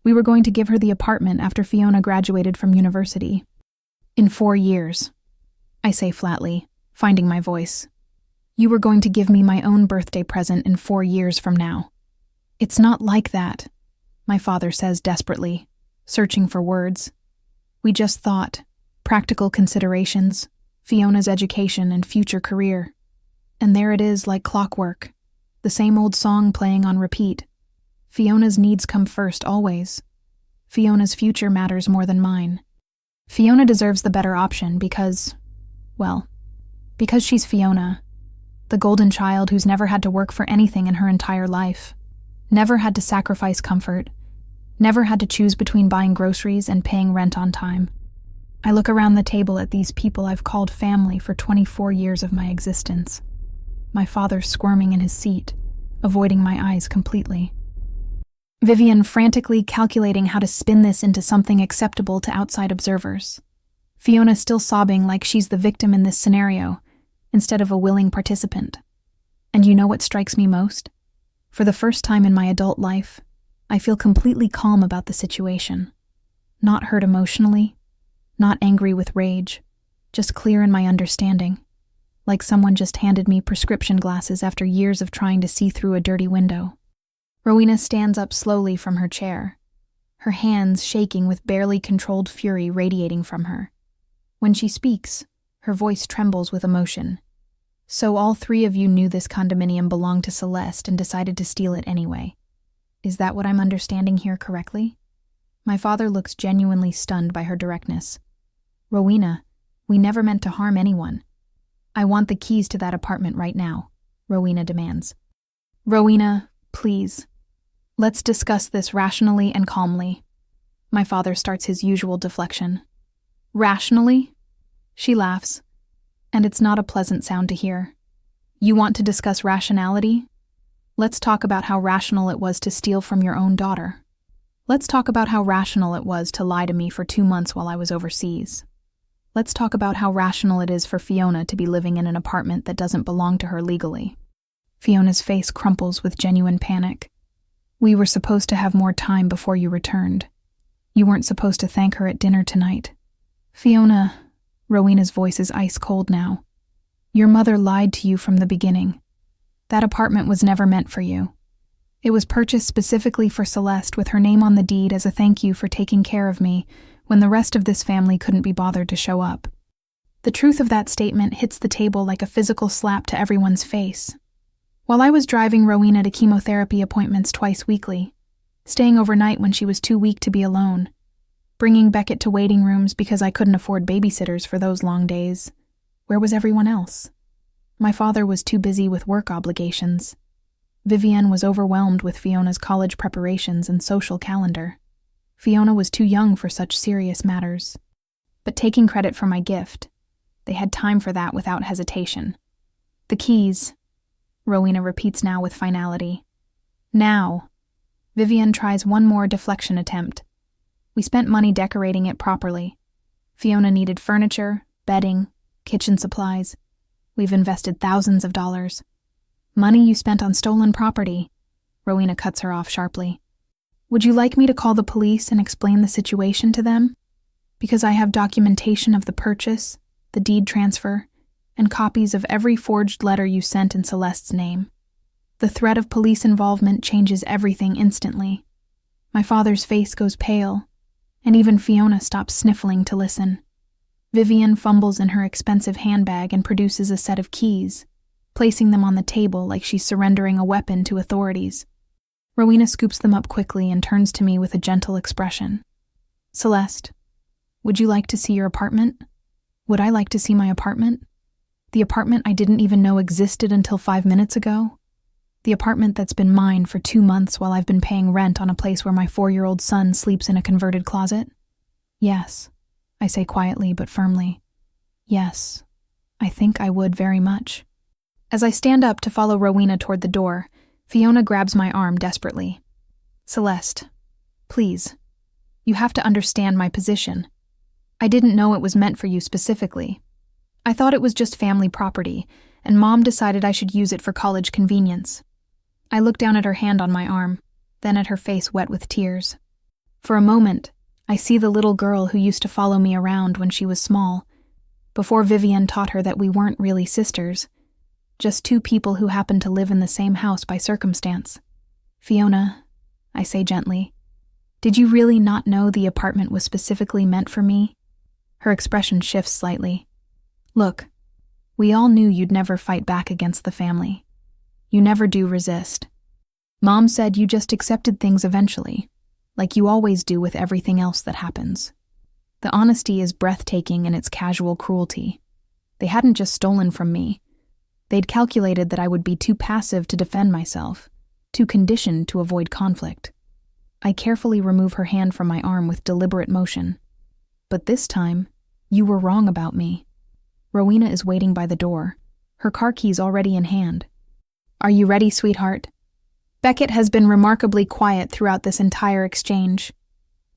We were going to give her the apartment after Fiona graduated from university. In 4 years, I say flatly, finding my voice. You were going to give me my own birthday present in 4 years from now. It's not like that, my father says desperately, searching for words. We just thought, practical considerations, Fiona's education and future career. And there it is like clockwork, the same old song playing on repeat. Fiona's needs come first always. Fiona's future matters more than mine. Fiona deserves the better option because she's Fiona, the golden child who's never had to work for anything in her entire life, never had to sacrifice comfort, never had to choose between buying groceries and paying rent on time. I look around the table at these people I've called family for 24 years of my existence. My father squirming in his seat, avoiding my eyes completely. Vivian frantically calculating how to spin this into something acceptable to outside observers. Fiona still sobbing like she's the victim in this scenario, instead of a willing participant. And you know what strikes me most? For the first time in my adult life, I feel completely calm about the situation. Not hurt emotionally, not angry with rage, just clear in my understanding, like someone just handed me prescription glasses after years of trying to see through a dirty window. Rowena stands up slowly from her chair, her hands shaking with barely controlled fury radiating from her. When she speaks, her voice trembles with emotion. So all 3 of you knew this condominium belonged to Celeste and decided to steal it anyway. Is that what I'm understanding here correctly? My father looks genuinely stunned by her directness. Rowena, we never meant to harm anyone. I want the keys to that apartment right now, Rowena demands. Rowena, please. Let's discuss this rationally and calmly. My father starts his usual deflection. Rationally? She laughs, and it's not a pleasant sound to hear. You want to discuss rationality? Let's talk about how rational it was to steal from your own daughter. Let's talk about how rational it was to lie to me for 2 months while I was overseas. Let's talk about how rational it is for Fiona to be living in an apartment that doesn't belong to her legally. Fiona's face crumples with genuine panic. We were supposed to have more time before you returned. You weren't supposed to thank her at dinner tonight. Fiona, Rowena's voice is ice cold now. Your mother lied to you from the beginning. That apartment was never meant for you. It was purchased specifically for Celeste with her name on the deed as a thank you for taking care of me when the rest of this family couldn't be bothered to show up. The truth of that statement hits the table like a physical slap to everyone's face. While I was driving Rowena to chemotherapy appointments twice weekly, staying overnight when she was too weak to be alone, bringing Beckett to waiting rooms because I couldn't afford babysitters for those long days, where was everyone else? My father was too busy with work obligations. Vivienne was overwhelmed with Fiona's college preparations and social calendar. Fiona was too young for such serious matters. But taking credit for my gift, they had time for that without hesitation. The keys, Rowena repeats now with finality. Now. Vivienne tries one more deflection attempt. We spent money decorating it properly. Fiona needed furniture, bedding, kitchen supplies. We've invested thousands of dollars. Money you spent on stolen property. Rowena cuts her off sharply. Would you like me to call the police and explain the situation to them? Because I have documentation of the purchase, the deed transfer, and copies of every forged letter you sent in Celeste's name. The threat of police involvement changes everything instantly. My father's face goes pale, and even Fiona stops sniffling to listen. Vivienne fumbles in her expensive handbag and produces a set of keys, placing them on the table like she's surrendering a weapon to authorities. Rowena scoops them up quickly and turns to me with a gentle expression. Celeste, would you like to see your apartment? Would I like to see my apartment? The apartment I didn't even know existed until 5 minutes ago? The apartment that's been mine for 2 months while I've been paying rent on a place where my 4-year-old son sleeps in a converted closet? Yes, I say quietly but firmly. Yes, I think I would very much. As I stand up to follow Rowena toward the door, Fiona grabs my arm desperately. Celeste, please. You have to understand my position. I didn't know it was meant for you specifically. I thought it was just family property, and Mom decided I should use it for college convenience. I looked down at her hand on my arm, then at her face wet with tears. For a moment, I see the little girl who used to follow me around when she was small, before Vivian taught her that we weren't really sisters, just two people who happened to live in the same house by circumstance. Fiona, I say gently, did you really not know the apartment was specifically meant for me? Her expression shifts slightly. Look, we all knew you'd never fight back against the family. You never do resist. Mom said you just accepted things eventually, like you always do with everything else that happens. The honesty is breathtaking in its casual cruelty. They hadn't just stolen from me. They'd calculated that I would be too passive to defend myself, too conditioned to avoid conflict. I carefully remove her hand from my arm with deliberate motion. But this time, you were wrong about me. Rowena is waiting by the door, her car keys already in hand. Are you ready, sweetheart? Beckett has been remarkably quiet throughout this entire exchange,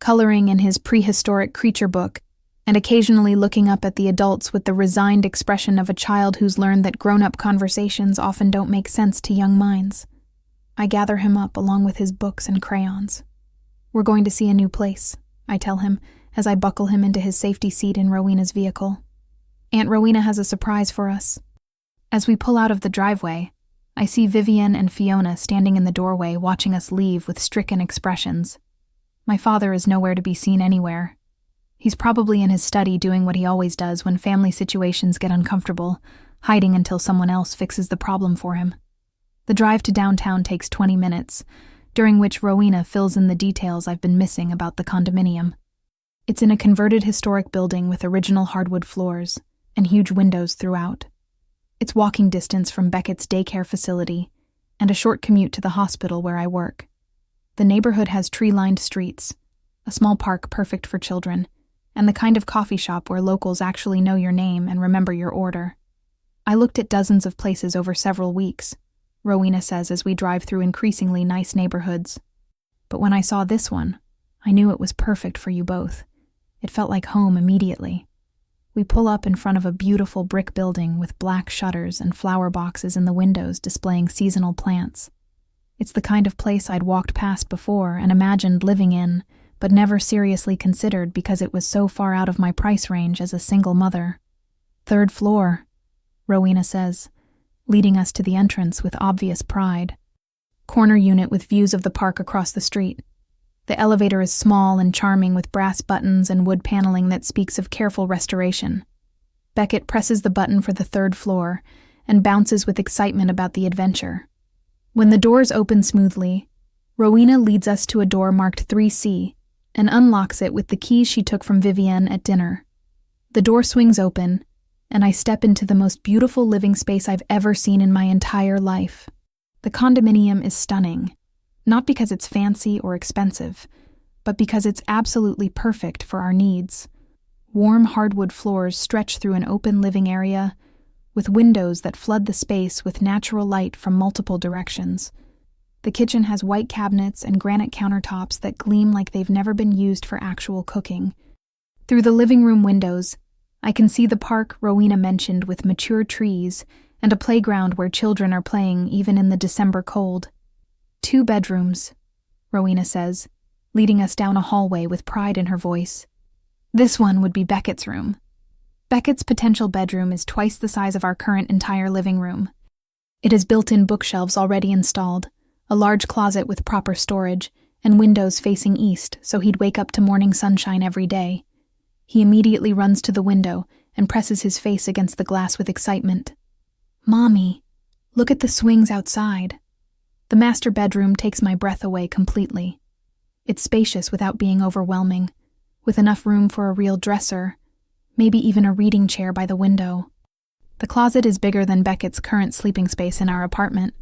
coloring in his prehistoric creature book and occasionally looking up at the adults with the resigned expression of a child who's learned that grown-up conversations often don't make sense to young minds. I gather him up along with his books and crayons. We're going to see a new place, I tell him as I buckle him into his safety seat in Rowena's vehicle. Aunt Rowena has a surprise for us. As we pull out of the driveway, I see Vivian and Fiona standing in the doorway watching us leave with stricken expressions. My father is nowhere to be seen anywhere. He's probably in his study doing what he always does when family situations get uncomfortable, hiding until someone else fixes the problem for him. The drive to downtown takes 20 minutes, during which Rowena fills in the details I've been missing about the condominium. It's in a converted historic building with original hardwood floors and huge windows throughout. It's walking distance from Beckett's daycare facility and a short commute to the hospital where I work. The neighborhood has tree-lined streets, a small park perfect for children, and the kind of coffee shop where locals actually know your name and remember your order. I looked at dozens of places over several weeks, Rowena says as we drive through increasingly nice neighborhoods. But when I saw this one, I knew it was perfect for you both. It felt like home immediately. We pull up in front of a beautiful brick building with black shutters and flower boxes in the windows displaying seasonal plants. It's the kind of place I'd walked past before and imagined living in, but never seriously considered because it was so far out of my price range as a single mother. "Third floor," Rowena says, leading us to the entrance with obvious pride. Corner unit with views of the park across the street. The elevator is small and charming with brass buttons and wood paneling that speaks of careful restoration. Beckett presses the button for the third floor and bounces with excitement about the adventure. When the doors open smoothly, Rowena leads us to a door marked 3C and unlocks it with the keys she took from Vivienne at dinner. The door swings open, and I step into the most beautiful living space I've ever seen in my entire life. The condominium is stunning, not because it's fancy or expensive, but because it's absolutely perfect for our needs. Warm hardwood floors stretch through an open living area, with windows that flood the space with natural light from multiple directions. The kitchen has white cabinets and granite countertops that gleam like they've never been used for actual cooking. Through the living room windows, I can see the park Rowena mentioned with mature trees and a playground where children are playing even in the December cold. 2 bedrooms, Rowena says, leading us down a hallway with pride in her voice. This one would be Beckett's room. Beckett's potential bedroom is twice the size of our current entire living room. It has built-in bookshelves already installed, a large closet with proper storage, and windows facing east so he'd wake up to morning sunshine every day. He immediately runs to the window and presses his face against the glass with excitement. "Mommy, look at the swings outside." The master bedroom takes my breath away completely. It's spacious without being overwhelming, with enough room for a real dresser, maybe even a reading chair by the window. The closet is bigger than Beckett's current sleeping space in our apartment,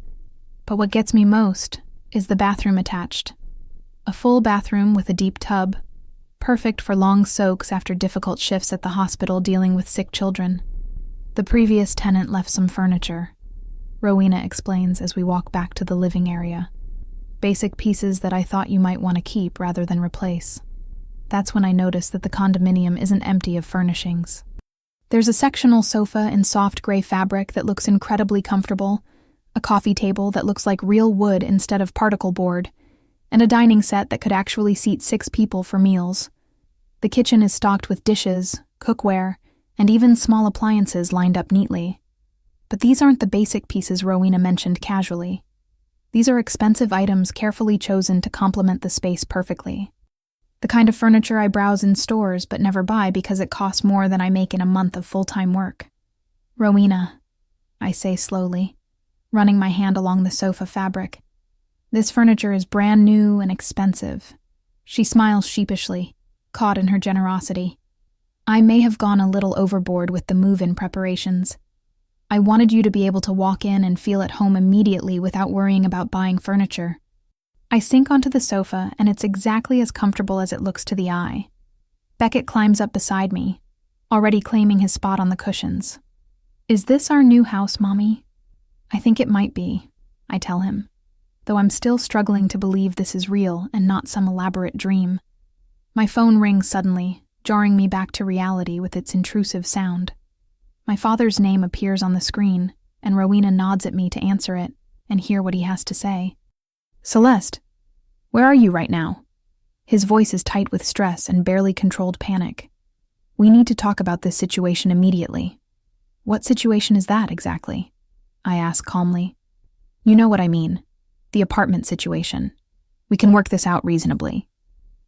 but what gets me most is the bathroom attached. A full bathroom with a deep tub, perfect for long soaks after difficult shifts at the hospital dealing with sick children. The previous tenant left some furniture, Rowena explains as we walk back to the living area. Basic pieces that I thought you might want to keep rather than replace. That's when I noticed that the condominium isn't empty of furnishings. There's a sectional sofa in soft gray fabric that looks incredibly comfortable, a coffee table that looks like real wood instead of particle board, and a dining set that could actually seat 6 people for meals. The kitchen is stocked with dishes, cookware, and even small appliances lined up neatly. But these aren't the basic pieces Rowena mentioned casually. These are expensive items carefully chosen to complement the space perfectly. The kind of furniture I browse in stores but never buy because it costs more than I make in a month of full-time work. Rowena, I say slowly, running my hand along the sofa fabric. This furniture is brand new and expensive. She smiles sheepishly, caught in her generosity. I may have gone a little overboard with the move-in preparations. I wanted you to be able to walk in and feel at home immediately without worrying about buying furniture. I sink onto the sofa, and it's exactly as comfortable as it looks to the eye. Beckett climbs up beside me, already claiming his spot on the cushions. Is this our new house, Mommy? I think it might be, I tell him, though I'm still struggling to believe this is real and not some elaborate dream. My phone rings suddenly, jarring me back to reality with its intrusive sound. My father's name appears on the screen, and Rowena nods at me to answer it and hear what he has to say. Celeste, where are you right now? His voice is tight with stress and barely controlled panic. We need to talk about this situation immediately. What situation is that exactly? I ask calmly. You know what I mean. The apartment situation. We can work this out reasonably.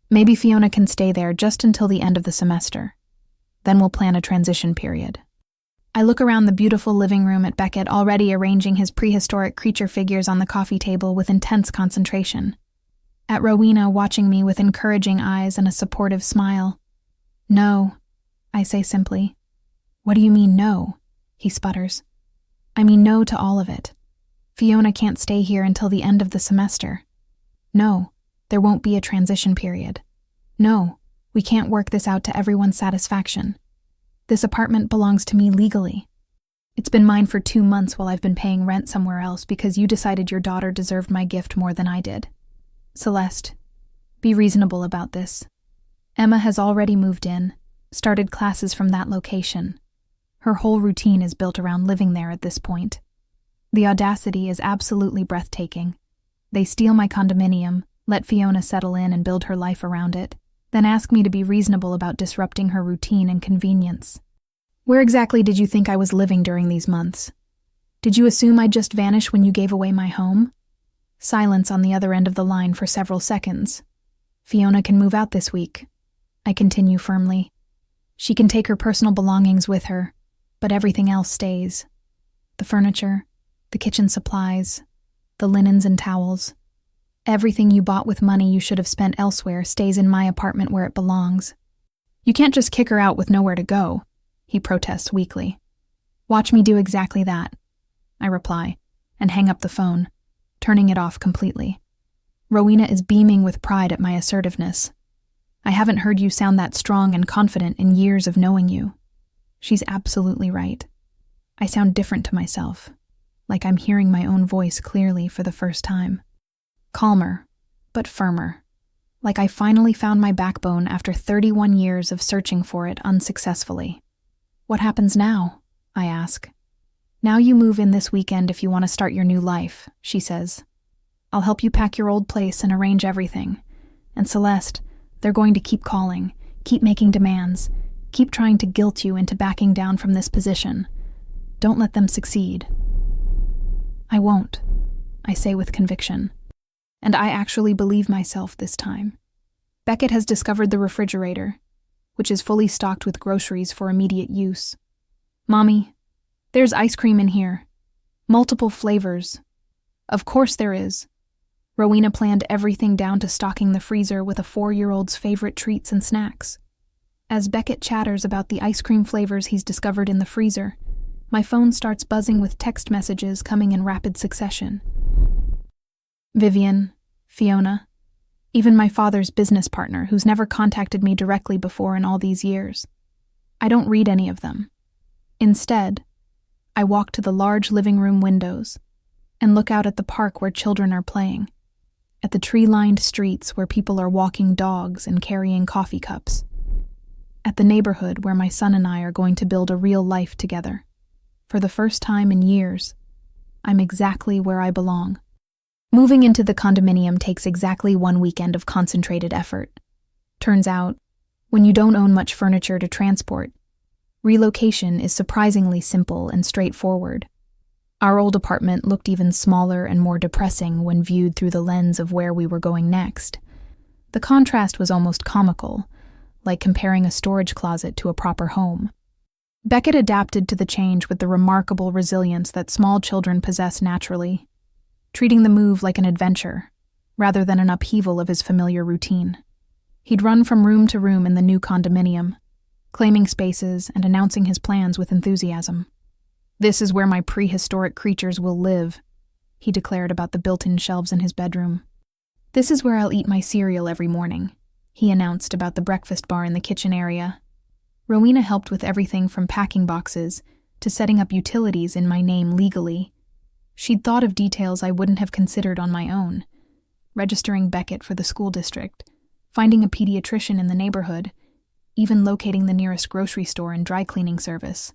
Maybe Fiona can stay there just until the end of the semester. Then we'll plan a transition period. I look around the beautiful living room at Beckett already arranging his prehistoric creature figures on the coffee table with intense concentration. At Rowena watching me with encouraging eyes and a supportive smile. No, I say simply. What do you mean no? He sputters. I mean no to all of it. Fiona can't stay here until the end of the semester. No, there won't be a transition period. No, we can't work this out to everyone's satisfaction. This apartment belongs to me legally. It's been mine for 2 months while I've been paying rent somewhere else because you decided your daughter deserved my gift more than I did. Celeste, be reasonable about this. Emma has already moved in, started classes from that location. Her whole routine is built around living there at this point. The audacity is absolutely breathtaking. They steal my condominium, let Fiona settle in and build her life around it, then ask me to be reasonable about disrupting her routine and convenience. Where exactly did you think I was living during these months? Did you assume I'd just vanish when you gave away my home? Silence on the other end of the line for several seconds. Fiona can move out this week, I continue firmly. She can take her personal belongings with her, but everything else stays. The furniture, the kitchen supplies, the linens and towels. Everything you bought with money you should have spent elsewhere stays in my apartment where it belongs. You can't just kick her out with nowhere to go, he protests weakly. Watch me do exactly that, I reply, and hang up the phone, turning it off completely. Rowena is beaming with pride at my assertiveness. I haven't heard you sound that strong and confident in years of knowing you. She's absolutely right. I sound different to myself, like I'm hearing my own voice clearly for the first time. Calmer, but firmer, like I finally found my backbone after 31 years of searching for it unsuccessfully. What happens now? I ask. Now you move in this weekend if you want to start your new life, she says. I'll help you pack your old place and arrange everything. And Celeste, they're going to keep calling, keep making demands, keep trying to guilt you into backing down from this position. Don't let them succeed. I won't, I say with conviction. And I actually believe myself this time. Beckett has discovered the refrigerator, which is fully stocked with groceries for immediate use. Mommy, there's ice cream in here. Multiple flavors. Of course there is. Rowena planned everything down to stocking the freezer with a 4-year-old's favorite treats and snacks. As Beckett chatters about the ice cream flavors he's discovered in the freezer, my phone starts buzzing with text messages coming in rapid succession. Vivian, Fiona, even my father's business partner who's never contacted me directly before in all these years. I don't read any of them. Instead, I walk to the large living room windows and look out at the park where children are playing. at the tree-lined streets where people are walking dogs and carrying coffee cups, at the neighborhood where my son and I are going to build a real life together. For the first time in years, I'm exactly where I belong. Moving into the condominium takes exactly 1 weekend of concentrated effort. Turns out, when you don't own much furniture to transport, relocation is surprisingly simple and straightforward. Our old apartment looked even smaller and more depressing when viewed through the lens of where we were going next. The contrast was almost comical, like comparing a storage closet to a proper home. Beckett adapted to the change with the remarkable resilience that small children possess naturally, treating the move like an adventure, rather than an upheaval of his familiar routine. He'd run from room to room in the new condominium, claiming spaces and announcing his plans with enthusiasm. "This is where my prehistoric creatures will live," he declared about the built-in shelves in his bedroom. "This is where I'll eat my cereal every morning," he announced about the breakfast bar in the kitchen area. Rowena helped with everything from packing boxes to setting up utilities in my name legally. She'd thought of details I wouldn't have considered on my own: registering Beckett for the school district, finding a pediatrician in the neighborhood, even locating the nearest grocery store and dry cleaning service.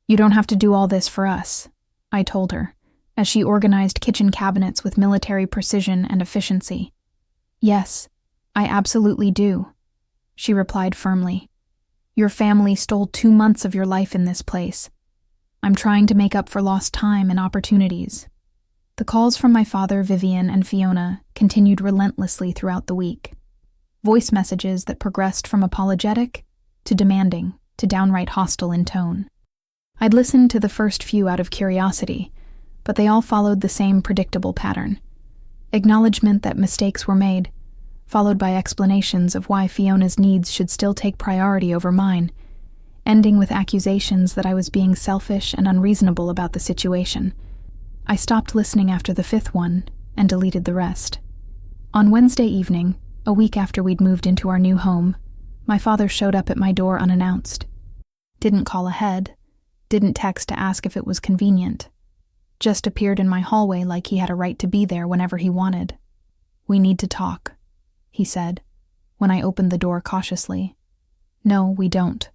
"You don't have to do all this for us," I told her, as she organized kitchen cabinets with military precision and efficiency. "Yes, I absolutely do," she replied firmly. "Your family stole 2 months of your life in this place. I'm trying to make up for lost time and opportunities." The calls from my father, Vivian, and Fiona continued relentlessly throughout the week. Voice messages that progressed from apologetic to demanding to downright hostile in tone. I'd listened to the first few out of curiosity, but they all followed the same predictable pattern. Acknowledgement that mistakes were made, followed by explanations of why Fiona's needs should still take priority over mine, ending with accusations that I was being selfish and unreasonable about the situation. I stopped listening after the 5th one and deleted the rest. On Wednesday evening, a week after we'd moved into our new home, my father showed up at my door unannounced. Didn't call ahead, didn't text to ask if it was convenient. Just appeared in my hallway like he had a right to be there whenever he wanted. "We need to talk," he said, when I opened the door cautiously. "No, we don't,"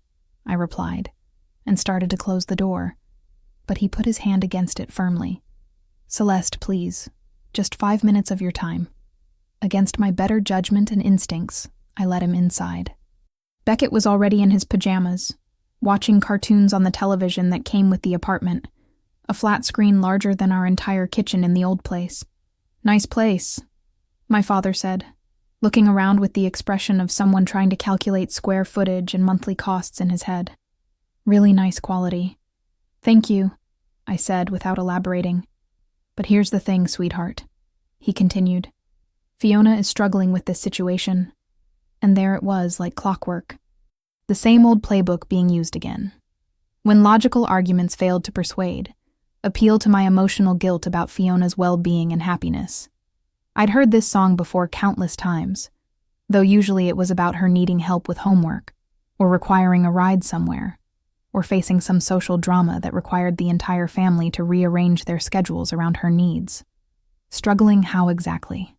I replied, and started to close the door, but he put his hand against it firmly. "Celeste, please, just 5 minutes of your time." Against my better judgment and instincts, I let him inside. Beckett was already in his pajamas, watching cartoons on the television that came with the apartment, a flat screen larger than our entire kitchen in the old place. "Nice place," my father said, looking around with the expression of someone trying to calculate square footage and monthly costs in his head. "Really nice quality." "Thank you," I said without elaborating. "But here's the thing, sweetheart," he continued. "Fiona is struggling with this situation." And there it was, like clockwork. The same old playbook being used again. When logical arguments failed to persuade, appeal to my emotional guilt about Fiona's well-being and happiness. I'd heard this song before countless times, though usually it was about her needing help with homework, or requiring a ride somewhere, or facing some social drama that required the entire family to rearrange their schedules around her needs. Struggling how exactly?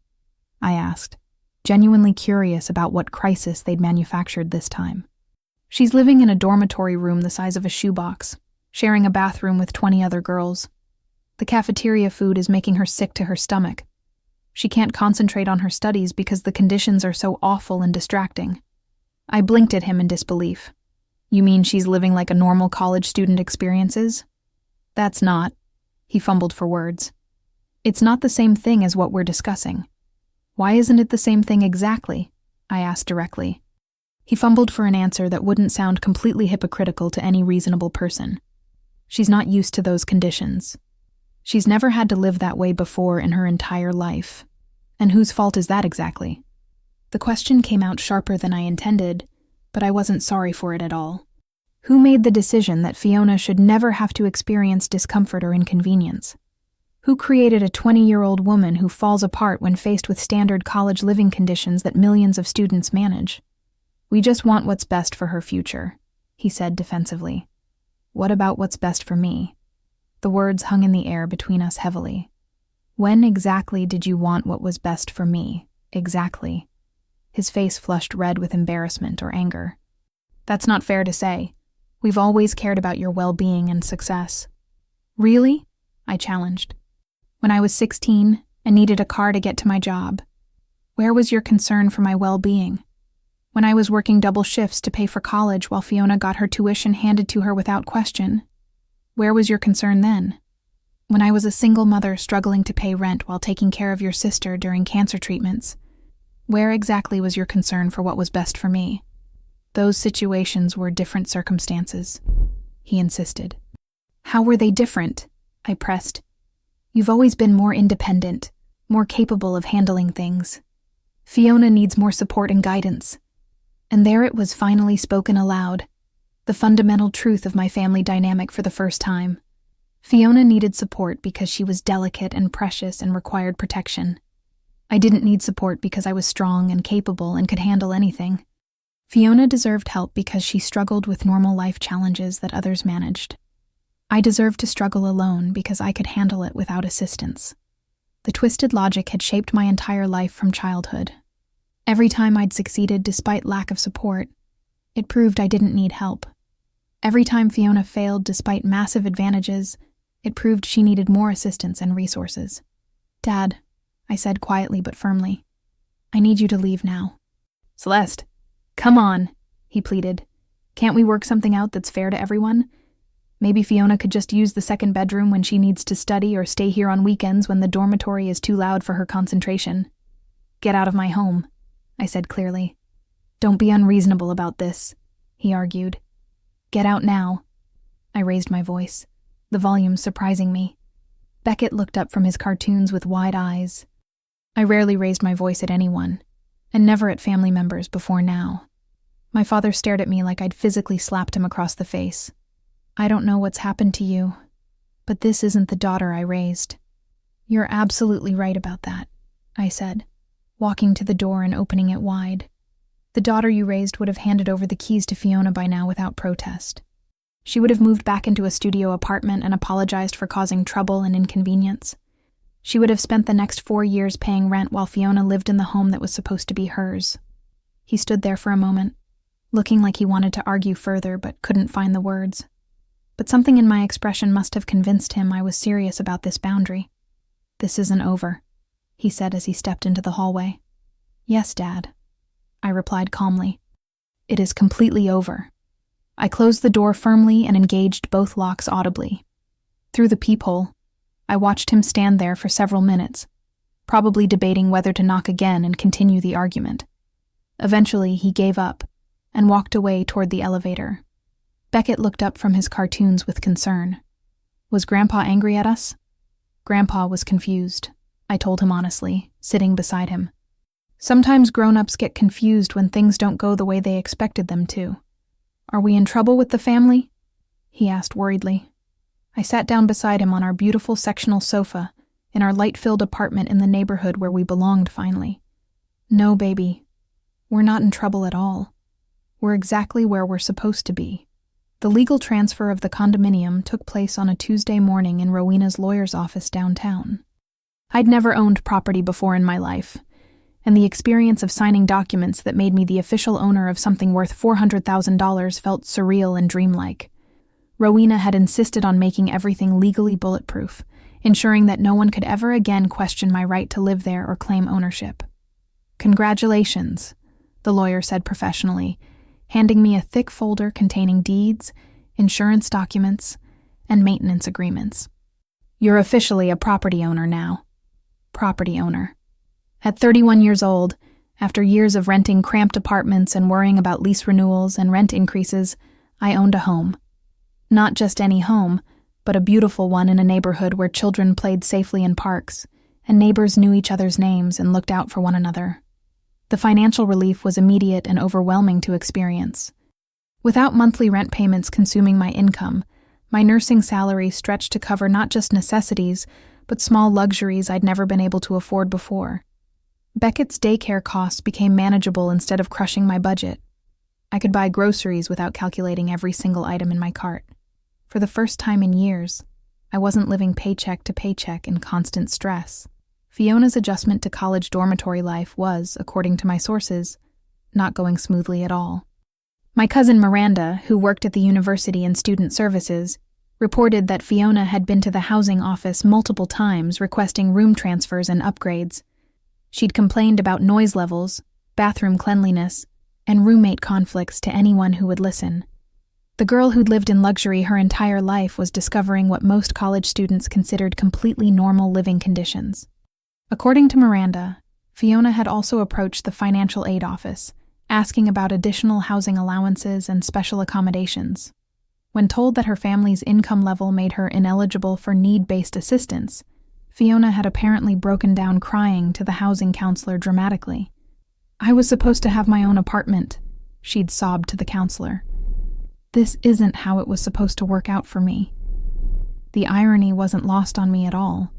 I asked, genuinely curious about what crisis they'd manufactured this time. "She's living in a dormitory room the size of a shoebox, sharing a bathroom with 20 other girls. The cafeteria food is making her sick to her stomach. She can't concentrate on her studies because the conditions are so awful and distracting." I blinked at him in disbelief. "You mean she's living like a normal college student experiences?" "That's not," he fumbled for words. "It's not the same thing as what we're discussing." "Why isn't it the same thing exactly?" I asked directly. He fumbled for an answer that wouldn't sound completely hypocritical to any reasonable person. "She's not used to those conditions. She's never had to live that way before in her entire life. And whose fault is that exactly?" The question came out sharper than I intended, but I wasn't sorry for it at all. Who made the decision that Fiona should never have to experience discomfort or inconvenience? Who created a 20-year-old woman who falls apart when faced with standard college living conditions that millions of students manage? "We just want what's best for her future," he said defensively. "What about what's best for me?" The words hung in the air between us heavily. When exactly did you want what was best for me? Exactly. His face flushed red with embarrassment or anger. That's not fair to say. We've always cared about your well-being and success. Really? I challenged. When I was 16 and needed a car to get to my job, where was your concern for my well-being? When I was working double shifts to pay for college while Fiona got her tuition handed to her without question, where was your concern then? When I was a single mother struggling to pay rent while taking care of your sister during cancer treatments, where exactly was your concern for what was best for me? Those situations were different circumstances, he insisted. How were they different? I pressed. You've always been more independent, more capable of handling things. Fiona needs more support and guidance. And there it was finally spoken aloud, the fundamental truth of my family dynamic for the first time. Fiona needed support because she was delicate and precious and required protection. I didn't need support because I was strong and capable and could handle anything. Fiona deserved help because she struggled with normal life challenges that others managed. I deserved to struggle alone because I could handle it without assistance. The twisted logic had shaped my entire life from childhood. Every time I'd succeeded despite lack of support, it proved I didn't need help. Every time Fiona failed despite massive advantages, it proved she needed more assistance and resources. Dad, I said quietly but firmly, I need you to leave now. Celeste, come on, he pleaded. Can't we work something out that's fair to everyone? Maybe Fiona could just use the second bedroom when she needs to study or stay here on weekends when the dormitory is too loud for her concentration. Get out of my home, I said clearly. Don't be unreasonable about this, he argued. Get out now. I raised my voice, the volume surprising me. Beckett looked up from his cartoons with wide eyes. I rarely raised my voice at anyone, and never at family members before now. My father stared at me like I'd physically slapped him across the face. I don't know what's happened to you, but this isn't the daughter I raised. You're absolutely right about that, I said, walking to the door and opening it wide. The daughter you raised would have handed over the keys to Fiona by now without protest. She would have moved back into a studio apartment and apologized for causing trouble and inconvenience. She would have spent the next 4 years paying rent while Fiona lived in the home that was supposed to be hers. He stood there for a moment, looking like he wanted to argue further but couldn't find the words. But something in my expression must have convinced him I was serious about this boundary. This isn't over, he said as he stepped into the hallway. Yes, Dad, I replied calmly. It is completely over. I closed the door firmly and engaged both locks audibly. Through the peephole, I watched him stand there for several minutes, probably debating whether to knock again and continue the argument. Eventually, he gave up and walked away toward the elevator. Beckett looked up from his cartoons with concern. Was Grandpa angry at us? Grandpa was confused, I told him honestly, sitting beside him. Sometimes grown-ups get confused when things don't go the way they expected them to. Are we in trouble with the family? He asked worriedly. I sat down beside him on our beautiful sectional sofa in our light-filled apartment in the neighborhood where we belonged finally. No, baby. We're not in trouble at all. We're exactly where we're supposed to be. The legal transfer of the condominium took place on a Tuesday morning in Rowena's lawyer's office downtown. I'd never owned property before in my life, and the experience of signing documents that made me the official owner of something worth $400,000 felt surreal and dreamlike. Rowena had insisted on making everything legally bulletproof, ensuring that no one could ever again question my right to live there or claim ownership. Congratulations, the lawyer said professionally, handing me a thick folder containing deeds, insurance documents, and maintenance agreements. You're officially a property owner now. Property owner. At 31 years old, after years of renting cramped apartments and worrying about lease renewals and rent increases, I owned a home. Not just any home, but a beautiful one in a neighborhood where children played safely in parks, and neighbors knew each other's names and looked out for one another. The financial relief was immediate and overwhelming to experience. Without monthly rent payments consuming my income, my nursing salary stretched to cover not just necessities, but small luxuries I'd never been able to afford before. Beckett's daycare costs became manageable instead of crushing my budget. I could buy groceries without calculating every single item in my cart. For the first time in years, I wasn't living paycheck to paycheck in constant stress. Fiona's adjustment to college dormitory life was, according to my sources, not going smoothly at all. My cousin Miranda, who worked at the university in student services, reported that Fiona had been to the housing office multiple times requesting room transfers and upgrades. She'd complained about noise levels, bathroom cleanliness, and roommate conflicts to anyone who would listen. The girl who'd lived in luxury her entire life was discovering what most college students considered completely normal living conditions. According to Miranda, Fiona had also approached the financial aid office, asking about additional housing allowances and special accommodations. When told that her family's income level made her ineligible for need-based assistance, Fiona had apparently broken down crying to the housing counselor dramatically. "I was supposed to have my own apartment," she'd sobbed to the counselor. "This isn't how it was supposed to work out for me." The irony wasn't lost on me at all.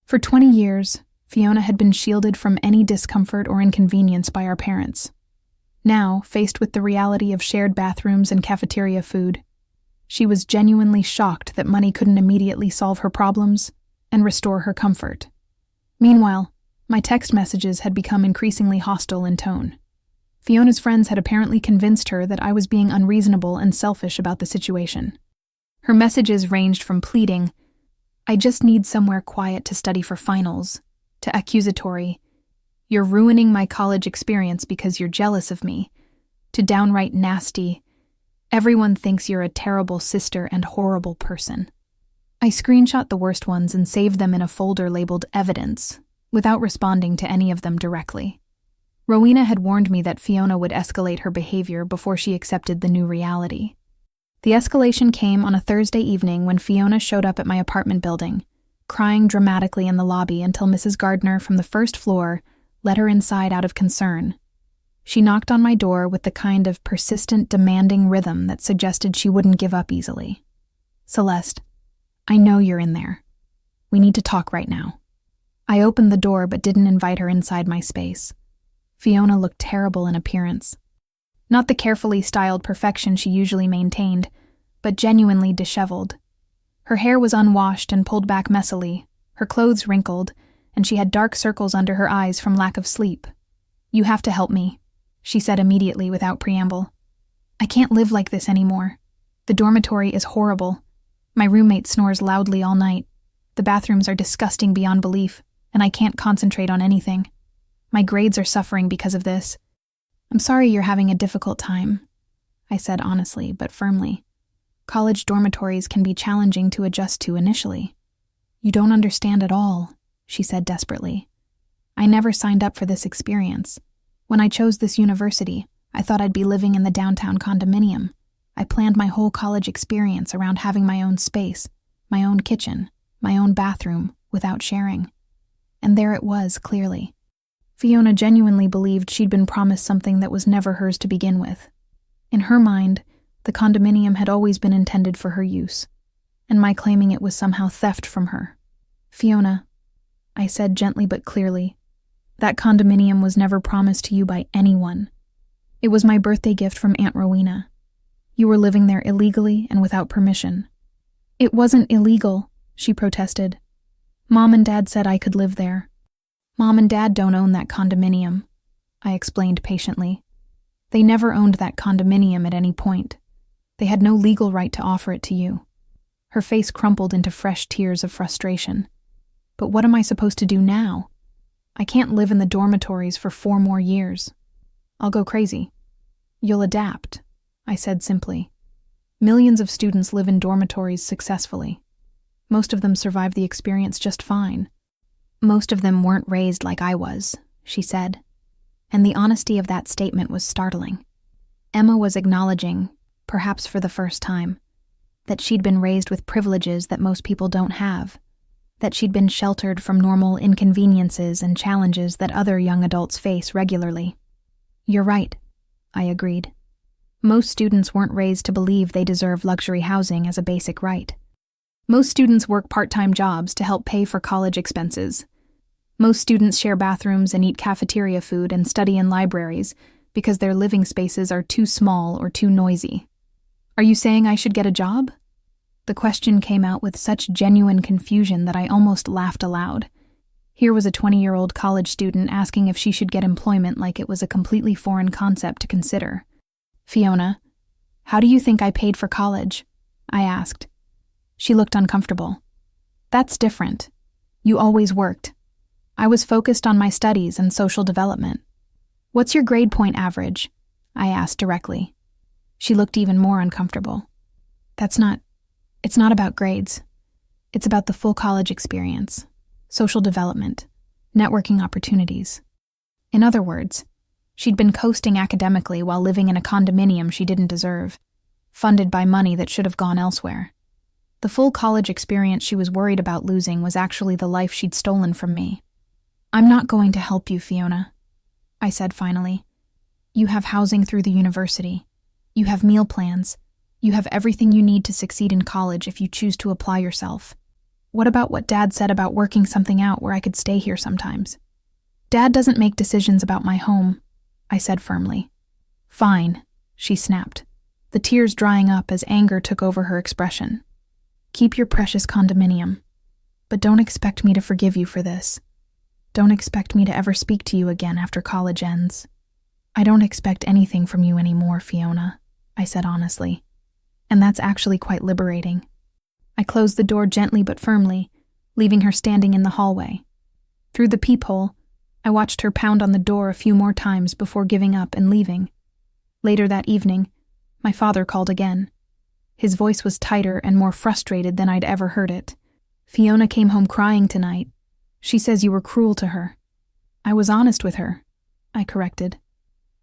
For 20 years, Fiona had been shielded from any discomfort or inconvenience by our parents. Now, faced with the reality of shared bathrooms and cafeteria food, she was genuinely shocked that money couldn't immediately solve her problems and restore her comfort. Meanwhile, my text messages had become increasingly hostile in tone. Fiona's friends had apparently convinced her that I was being unreasonable and selfish about the situation. Her messages ranged from pleading, "I just need somewhere quiet to study for finals," to accusatory, "You're ruining my college experience because you're jealous of me," to downright nasty, "Everyone thinks you're a terrible sister and horrible person." I screenshot the worst ones and saved them in a folder labeled Evidence, without responding to any of them directly. Rowena had warned me that Fiona would escalate her behavior before she accepted the new reality. The escalation came on a Thursday evening when Fiona showed up at my apartment building, crying dramatically in the lobby until Mrs. Gardner from the first floor let her inside out of concern. She knocked on my door with the kind of persistent, demanding rhythm that suggested she wouldn't give up easily. "Celeste, I know you're in there. We need to talk right now." I opened the door but didn't invite her inside my space. Fiona looked terrible in appearance. Not the carefully styled perfection she usually maintained, but genuinely disheveled. Her hair was unwashed and pulled back messily, her clothes wrinkled, and she had dark circles under her eyes from lack of sleep. "You have to help me," she said immediately without preamble. "I can't live like this anymore. The dormitory is horrible. My roommate snores loudly all night. The bathrooms are disgusting beyond belief, and I can't concentrate on anything. My grades are suffering because of this. I'm sorry you're having a difficult time," I said honestly but firmly. "College dormitories can be challenging to adjust to initially." "You don't understand at all," she said desperately. "I never signed up for this experience. When I chose this university, I thought I'd be living in the downtown condominium. I planned my whole college experience around having my own space, my own kitchen, my own bathroom, without sharing. And there it was, clearly. Fiona genuinely believed she'd been promised something that was never hers to begin with. In her mind, the condominium had always been intended for her use, and my claiming it was somehow theft from her. "Fiona," I said gently but clearly, "that condominium was never promised to you by anyone. It was my birthday gift from Aunt Rowena. You were living there illegally and without permission." "It wasn't illegal," she protested. "Mom and Dad said I could live there." "Mom and Dad don't own that condominium," I explained patiently. "They never owned that condominium at any point. They had no legal right to offer it to you." Her face crumpled into fresh tears of frustration. "But what am I supposed to do now? I can't live in the dormitories for 4 more years. I'll go crazy." "You'll adapt," I said simply. "Millions of students live in dormitories successfully. Most of them survive the experience just fine." "Most of them weren't raised like I was," she said. And the honesty of that statement was startling. Emma was acknowledging, perhaps for the first time, that she'd been raised with privileges that most people don't have, that she'd been sheltered from normal inconveniences and challenges that other young adults face regularly. "You're right," I agreed. "Most students weren't raised to believe they deserve luxury housing as a basic right. Most students work part-time jobs to help pay for college expenses. Most students share bathrooms and eat cafeteria food and study in libraries because their living spaces are too small or too noisy. Are you saying I should get a job?" The question came out with such genuine confusion that I almost laughed aloud. Here was a 20-year-old college student asking if she should get employment like it was a completely foreign concept to consider. "Fiona, how do you think I paid for college?" I asked. She looked uncomfortable. "That's different. You always worked. I was focused on my studies and social development." "What's your grade point average?" I asked directly. She looked even more uncomfortable. It's not about grades. It's about the full college experience, social development, networking opportunities. In other words, she'd been coasting academically while living in a condominium she didn't deserve, funded by money that should have gone elsewhere. The full college experience she was worried about losing was actually the life she'd stolen from me. "I'm not going to help you, Fiona," I said finally. "You have housing through the university. You have meal plans. You have everything you need to succeed in college if you choose to apply yourself. What about what Dad said about working something out where I could stay here sometimes?" "Dad doesn't make decisions about my home," I said firmly. "Fine," she snapped, the tears drying up as anger took over her expression. "Keep your precious condominium. But don't expect me to forgive you for this. Don't expect me to ever speak to you again after college ends." "I don't expect anything from you anymore, Fiona," I said honestly. And that's actually quite liberating. I closed the door gently but firmly, leaving her standing in the hallway. Through the peephole, I watched her pound on the door a few more times before giving up and leaving. Later that evening, my father called again. His voice was tighter and more frustrated than I'd ever heard it. "Fiona came home crying tonight. She says you were cruel to her." "I was honest with her," I corrected.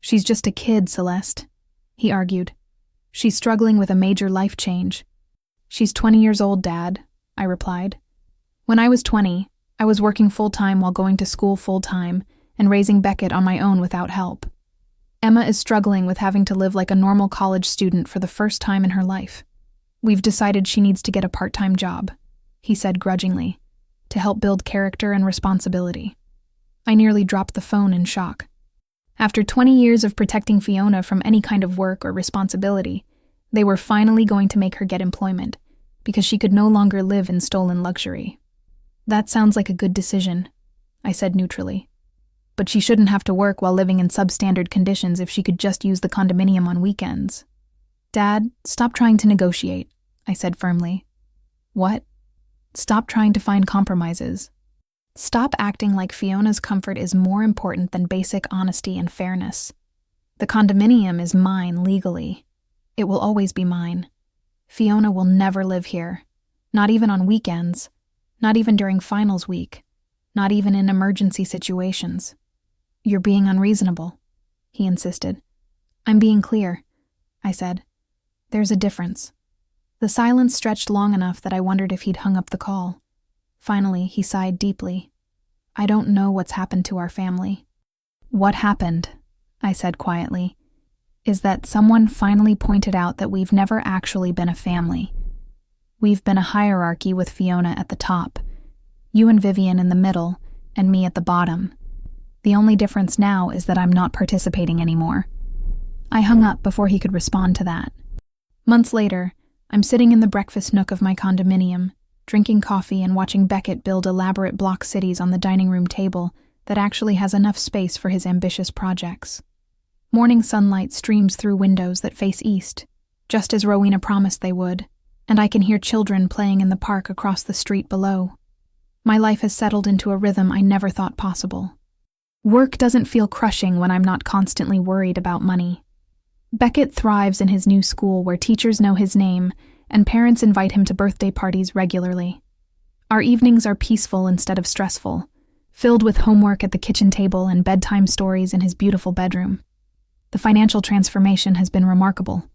"She's just a kid, Celeste," he argued. "She's struggling with a major life change." "She's 20 years old, Dad," I replied. "When I was 20, I was working full-time while going to school full-time and raising Beckett on my own without help. Emma is struggling with having to live like a normal college student for the first time in her life. We've decided she needs to get a part-time job," he said grudgingly, "to help build character and responsibility." I nearly dropped the phone in shock. After 20 years of protecting Fiona from any kind of work or responsibility, they were finally going to make her get employment, because she could no longer live in stolen luxury. "That sounds like a good decision," I said neutrally. "But she shouldn't have to work while living in substandard conditions if she could just use the condominium on weekends." "Dad, stop trying to negotiate," I said firmly. "What?" "Stop trying to find compromises. Stop acting like Fiona's comfort is more important than basic honesty and fairness. The condominium is mine legally. It will always be mine. Fiona will never live here, not even on weekends, not even during finals week, not even in emergency situations." "You're being unreasonable," he insisted. "I'm being clear," I said. "There's a difference." The silence stretched long enough that I wondered if he'd hung up the call. Finally, he sighed deeply. "I don't know what's happened to our family." "What happened," I said quietly, "is that someone finally pointed out that we've never actually been a family. We've been a hierarchy with Fiona at the top, you and Vivian in the middle, and me at the bottom. The only difference now is that I'm not participating anymore." I hung up before he could respond to that. Months later, I'm sitting in the breakfast nook of my condominium, drinking coffee and watching Beckett build elaborate block cities on the dining room table that actually has enough space for his ambitious projects. Morning sunlight streams through windows that face east, just as Rowena promised they would, and I can hear children playing in the park across the street below. My life has settled into a rhythm I never thought possible. Work doesn't feel crushing when I'm not constantly worried about money. Beckett thrives in his new school where teachers know his name and parents invite him to birthday parties regularly. Our evenings are peaceful instead of stressful, filled with homework at the kitchen table and bedtime stories in his beautiful bedroom. The financial transformation has been remarkable.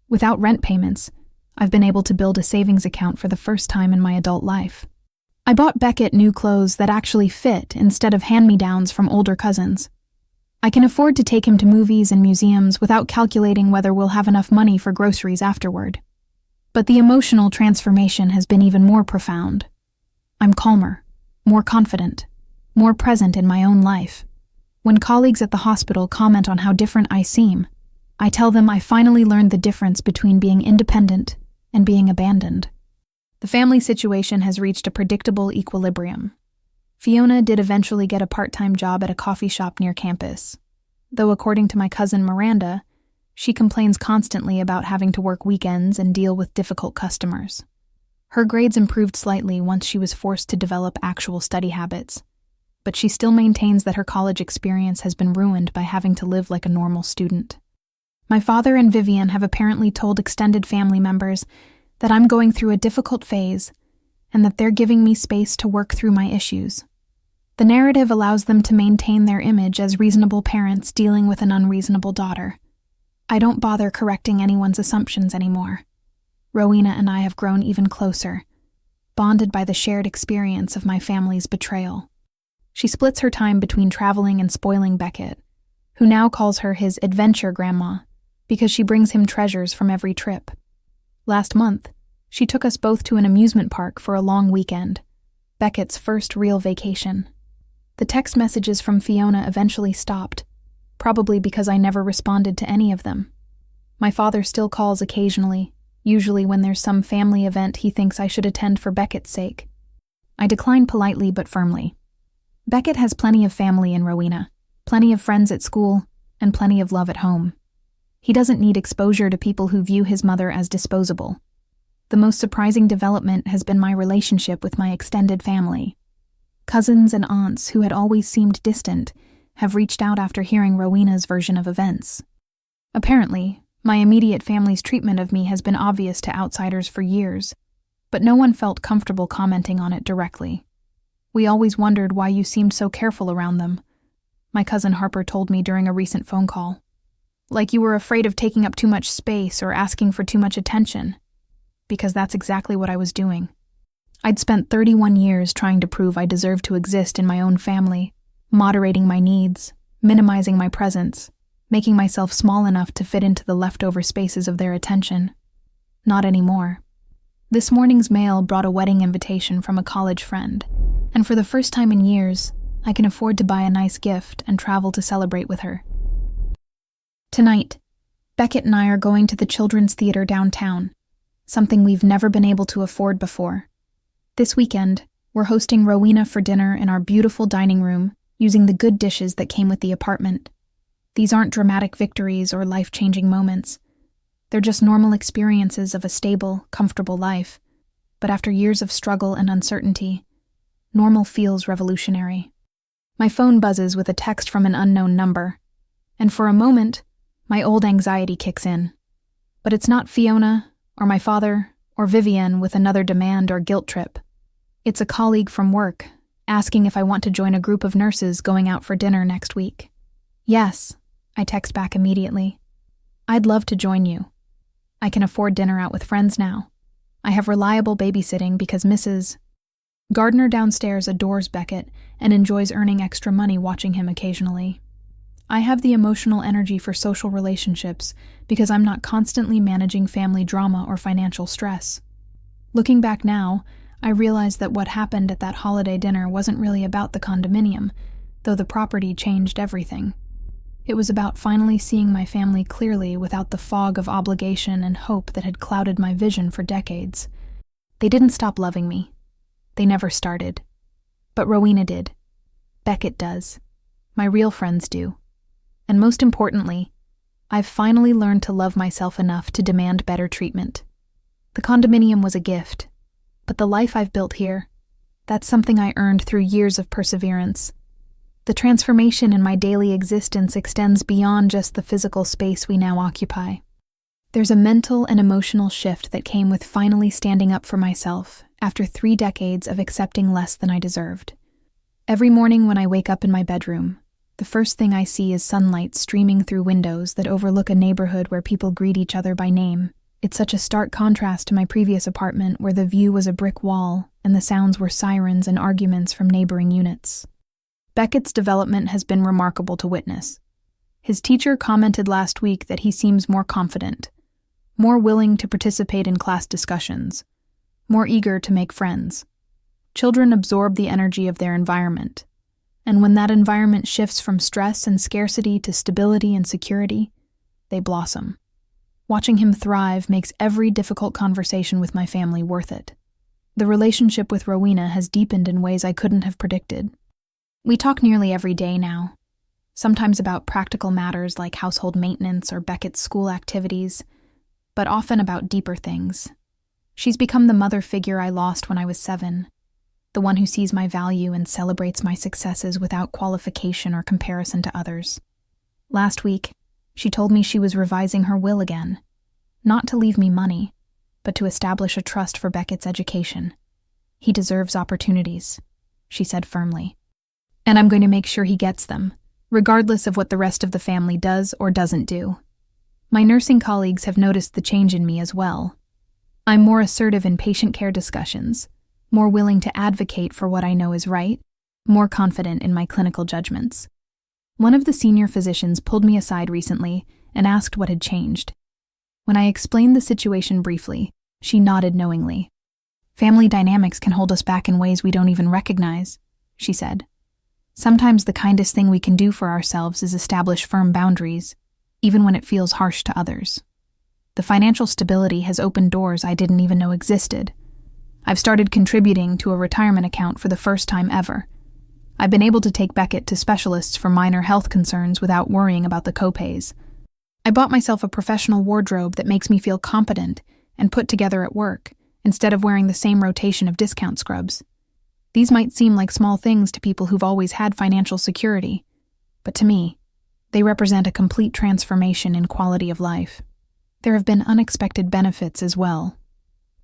Without rent payments, I've been able to build a savings account for the first time in my adult life. I bought Beckett new clothes that actually fit instead of hand-me-downs from older cousins. I can afford to take him to movies and museums without calculating whether we'll have enough money for groceries afterward. But the emotional transformation has been even more profound. I'm calmer, more confident, more present in my own life. When colleagues at the hospital comment on how different I seem, I tell them I finally learned the difference between being independent and being abandoned. The family situation has reached a predictable equilibrium. Fiona did eventually get a part-time job at a coffee shop near campus, though according to my cousin Miranda, she complains constantly about having to work weekends and deal with difficult customers. Her grades improved slightly once she was forced to develop actual study habits, but she still maintains that her college experience has been ruined by having to live like a normal student. My father and Vivian have apparently told extended family members that I'm going through a difficult phase and that they're giving me space to work through my issues. The narrative allows them to maintain their image as reasonable parents dealing with an unreasonable daughter. I don't bother correcting anyone's assumptions anymore. Rowena and I have grown even closer, bonded by the shared experience of my family's betrayal. She splits her time between traveling and spoiling Beckett, who now calls her his adventure grandma because she brings him treasures from every trip. Last month, she took us both to an amusement park for a long weekend, Beckett's first real vacation. The text messages from Fiona eventually stopped, probably because I never responded to any of them. My father still calls occasionally, usually when there's some family event he thinks I should attend for Beckett's sake. I decline politely but firmly. Beckett has plenty of family in Rowena, plenty of friends at school, and plenty of love at home. He doesn't need exposure to people who view his mother as disposable. The most surprising development has been my relationship with my extended family. Cousins and aunts who had always seemed distant have reached out after hearing Rowena's version of events. Apparently, my immediate family's treatment of me has been obvious to outsiders for years, but no one felt comfortable commenting on it directly. We always wondered why you seemed so careful around them, my cousin Harper told me during a recent phone call. Like you were afraid of taking up too much space or asking for too much attention. Because that's exactly what I was doing. I'd spent 31 years trying to prove I deserved to exist in my own family, moderating my needs, minimizing my presence, making myself small enough to fit into the leftover spaces of their attention. Not anymore. This morning's mail brought a wedding invitation from a college friend, and for the first time in years, I can afford to buy a nice gift and travel to celebrate with her. Tonight, Beckett and I are going to the Children's Theater downtown, something we've never been able to afford before. This weekend, we're hosting Rowena for dinner in our beautiful dining room, using the good dishes that came with the apartment. These aren't dramatic victories or life-changing moments. They're just normal experiences of a stable, comfortable life. But after years of struggle and uncertainty, normal feels revolutionary. My phone buzzes with a text from an unknown number, and for a moment, my old anxiety kicks in. But it's not Fiona, or my father, or Vivian with another demand or guilt trip. It's a colleague from work, asking if I want to join a group of nurses going out for dinner next week. Yes, I text back immediately. I'd love to join you. I can afford dinner out with friends now. I have reliable babysitting because Mrs. Gardner downstairs adores Beckett and enjoys earning extra money watching him occasionally. I have the emotional energy for social relationships because I'm not constantly managing family drama or financial stress. Looking back now, I realize that what happened at that holiday dinner wasn't really about the condominium, though the property changed everything. It was about finally seeing my family clearly without the fog of obligation and hope that had clouded my vision for decades. They didn't stop loving me. They never started. But Rowena did. Beckett does. My real friends do. And most importantly, I've finally learned to love myself enough to demand better treatment. The condominium was a gift, but the life I've built here, that's something I earned through years of perseverance. The transformation in my daily existence extends beyond just the physical space we now occupy. There's a mental and emotional shift that came with finally standing up for myself after 3 decades of accepting less than I deserved. Every morning when I wake up in my bedroom, the first thing I see is sunlight streaming through windows that overlook a neighborhood where people greet each other by name. It's such a stark contrast to my previous apartment where the view was a brick wall and the sounds were sirens and arguments from neighboring units. Beckett's development has been remarkable to witness. His teacher commented last week that he seems more confident, more willing to participate in class discussions, more eager to make friends. Children absorb the energy of their environment, and when that environment shifts from stress and scarcity to stability and security, they blossom. Watching him thrive makes every difficult conversation with my family worth it. The relationship with Rowena has deepened in ways I couldn't have predicted. We talk nearly every day now, sometimes about practical matters like household maintenance or Beckett's school activities, but often about deeper things. She's become the mother figure I lost when I was 7, the one who sees my value and celebrates my successes without qualification or comparison to others. Last week, she told me she was revising her will again, not to leave me money, but to establish a trust for Beckett's education. He deserves opportunities, she said firmly. And I'm going to make sure he gets them, regardless of what the rest of the family does or doesn't do. My nursing colleagues have noticed the change in me as well. I'm more assertive in patient care discussions, more willing to advocate for what I know is right, more confident in my clinical judgments. One of the senior physicians pulled me aside recently and asked what had changed. When I explained the situation briefly, she nodded knowingly. Family dynamics can hold us back in ways we don't even recognize, she said. Sometimes the kindest thing we can do for ourselves is establish firm boundaries, even when it feels harsh to others. The financial stability has opened doors I didn't even know existed. I've started contributing to a retirement account for the first time ever. I've been able to take Beckett to specialists for minor health concerns without worrying about the copays. I bought myself a professional wardrobe that makes me feel competent and put together at work, instead of wearing the same rotation of discount scrubs. These might seem like small things to people who've always had financial security, but to me, they represent a complete transformation in quality of life. There have been unexpected benefits as well.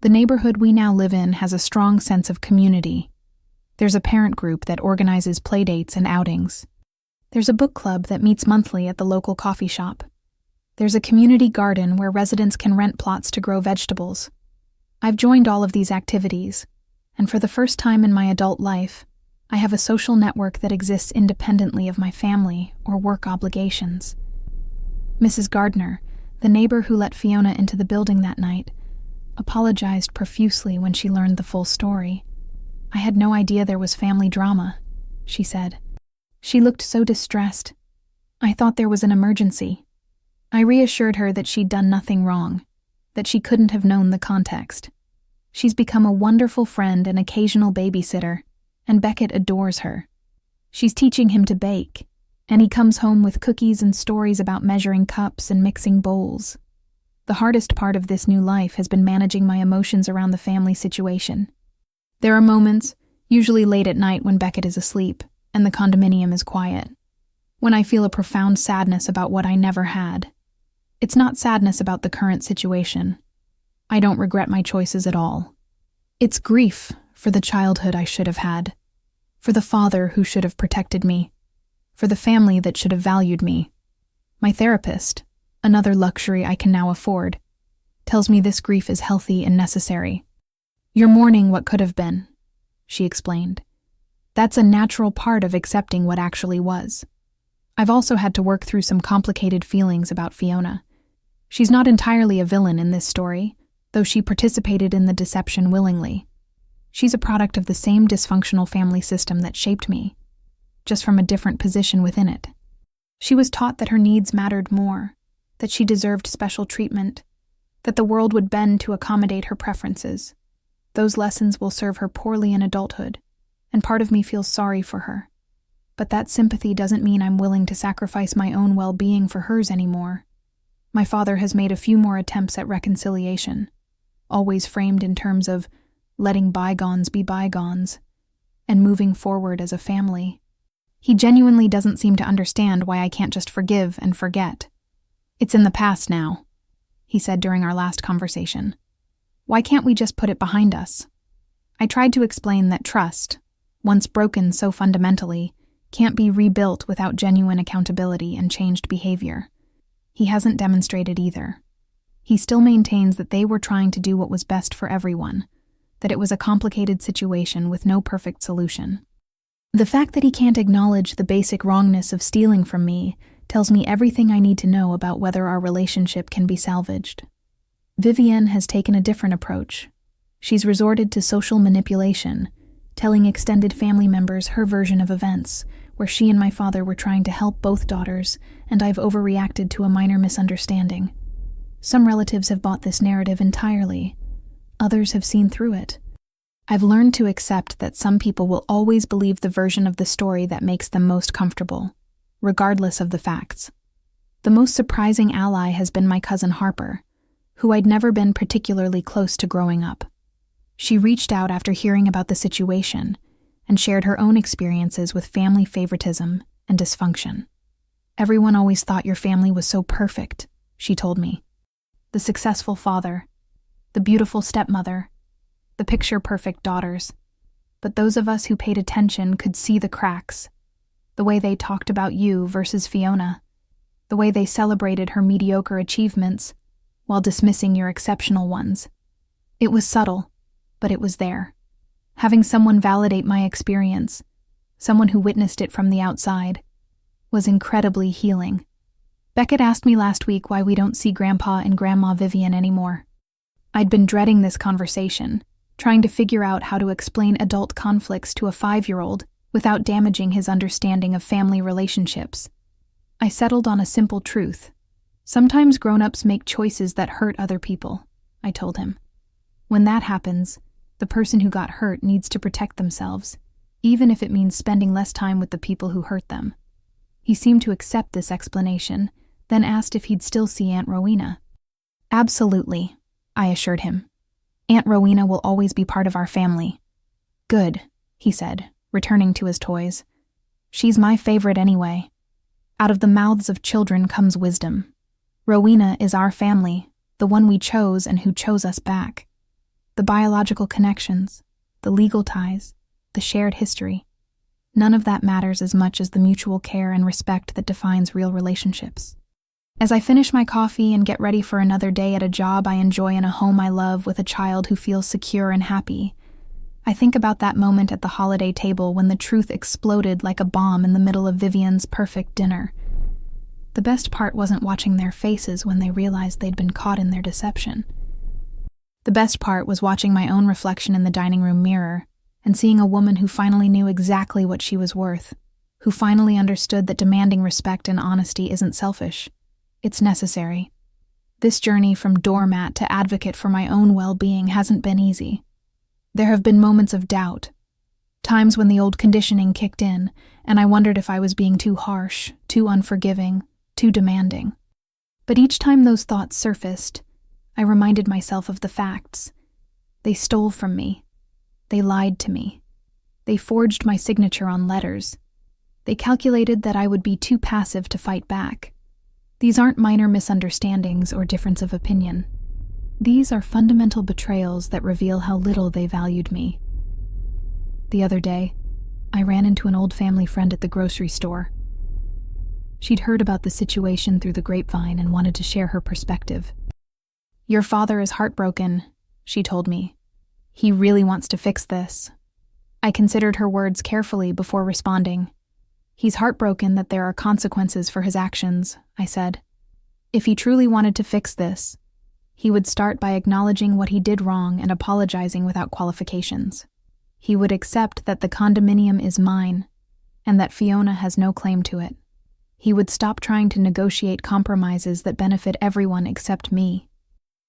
The neighborhood we now live in has a strong sense of community. There's a parent group that organizes playdates and outings. There's a book club that meets monthly at the local coffee shop. There's a community garden where residents can rent plots to grow vegetables. I've joined all of these activities, and for the first time in my adult life, I have a social network that exists independently of my family or work obligations. Mrs. Gardner, the neighbor who let Fiona into the building that night, apologized profusely when she learned the full story. I had no idea there was family drama, she said. She looked so distressed. I thought there was an emergency. I reassured her that she'd done nothing wrong, that she couldn't have known the context. She's become a wonderful friend and occasional babysitter, and Beckett adores her. She's teaching him to bake, and he comes home with cookies and stories about measuring cups and mixing bowls. The hardest part of this new life has been managing my emotions around the family situation. There are moments, usually late at night when Beckett is asleep and the condominium is quiet, when I feel a profound sadness about what I never had. It's not sadness about the current situation. I don't regret my choices at all. It's grief for the childhood I should have had, for the father who should have protected me, for the family that should have valued me. My therapist, another luxury I can now afford, tells me this grief is healthy and necessary. You're mourning what could have been, she explained. That's a natural part of accepting what actually was. I've also had to work through some complicated feelings about Fiona. She's not entirely a villain in this story, though she participated in the deception willingly. She's a product of the same dysfunctional family system that shaped me, just from a different position within it. She was taught that her needs mattered more, that she deserved special treatment, that the world would bend to accommodate her preferences. Those lessons will serve her poorly in adulthood, and part of me feels sorry for her. But that sympathy doesn't mean I'm willing to sacrifice my own well-being for hers anymore. My father has made a few more attempts at reconciliation, always framed in terms of letting bygones be bygones and moving forward as a family. He genuinely doesn't seem to understand why I can't just forgive and forget. It's in the past now, he said during our last conversation. Why can't we just put it behind us? I tried to explain that trust, once broken so fundamentally, can't be rebuilt without genuine accountability and changed behavior. He hasn't demonstrated either. He still maintains that they were trying to do what was best for everyone, that it was a complicated situation with no perfect solution. The fact that he can't acknowledge the basic wrongness of stealing from me tells me everything I need to know about whether our relationship can be salvaged. Vivienne has taken a different approach. She's resorted to social manipulation, telling extended family members her version of events, where she and my father were trying to help both daughters, and I've overreacted to a minor misunderstanding. Some relatives have bought this narrative entirely. Others have seen through it. I've learned to accept that some people will always believe the version of the story that makes them most comfortable, regardless of the facts. The most surprising ally has been my cousin Harper, who I'd never been particularly close to growing up. She reached out after hearing about the situation and shared her own experiences with family favoritism and dysfunction. "Everyone always thought your family was so perfect," she told me. "The successful father, the beautiful stepmother, the picture-perfect daughters. But those of us who paid attention could see the cracks. The way they talked about you versus Fiona. The way they celebrated her mediocre achievements while dismissing your exceptional ones. It was subtle, but it was there. Having someone validate my experience, someone who witnessed it from the outside, was incredibly healing." Beckett asked me last week why we don't see Grandpa and Grandma Vivian anymore. I'd been dreading this conversation, trying to figure out how to explain adult conflicts to a 5-year-old without damaging his understanding of family relationships. I settled on a simple truth. Sometimes grown-ups make choices that hurt other people, I told him. When that happens, the person who got hurt needs to protect themselves, even if it means spending less time with the people who hurt them. He seemed to accept this explanation, then asked if he'd still see Aunt Rowena. "Absolutely," I assured him. "Aunt Rowena will always be part of our family." "Good," he said, returning to his toys. "She's my favorite anyway. Out of the mouths of children comes wisdom. Rowena is our family, the one we chose and who chose us back. The biological connections, the legal ties, the shared history. None of that matters as much as the mutual care and respect that defines real relationships." As I finish my coffee and get ready for another day at a job I enjoy in a home I love with a child who feels secure and happy, I think about that moment at the holiday table when the truth exploded like a bomb in the middle of Vivian's perfect dinner. The best part wasn't watching their faces when they realized they'd been caught in their deception. The best part was watching my own reflection in the dining room mirror and seeing a woman who finally knew exactly what she was worth, who finally understood that demanding respect and honesty isn't selfish. It's necessary. This journey from doormat to advocate for my own well-being hasn't been easy. There have been moments of doubt, times when the old conditioning kicked in, and I wondered if I was being too harsh, too unforgiving, too demanding. But each time those thoughts surfaced, I reminded myself of the facts. They stole from me. They lied to me. They forged my signature on letters. They calculated that I would be too passive to fight back. These aren't minor misunderstandings or difference of opinion. These are fundamental betrayals that reveal how little they valued me. The other day, I ran into an old family friend at the grocery store. She'd heard about the situation through the grapevine and wanted to share her perspective. "Your father is heartbroken," she told me. "He really wants to fix this." I considered her words carefully before responding. "He's heartbroken that there are consequences for his actions," I said. "If he truly wanted to fix this, he would start by acknowledging what he did wrong and apologizing without qualifications. He would accept that the condominium is mine and that Fiona has no claim to it. He would stop trying to negotiate compromises that benefit everyone except me.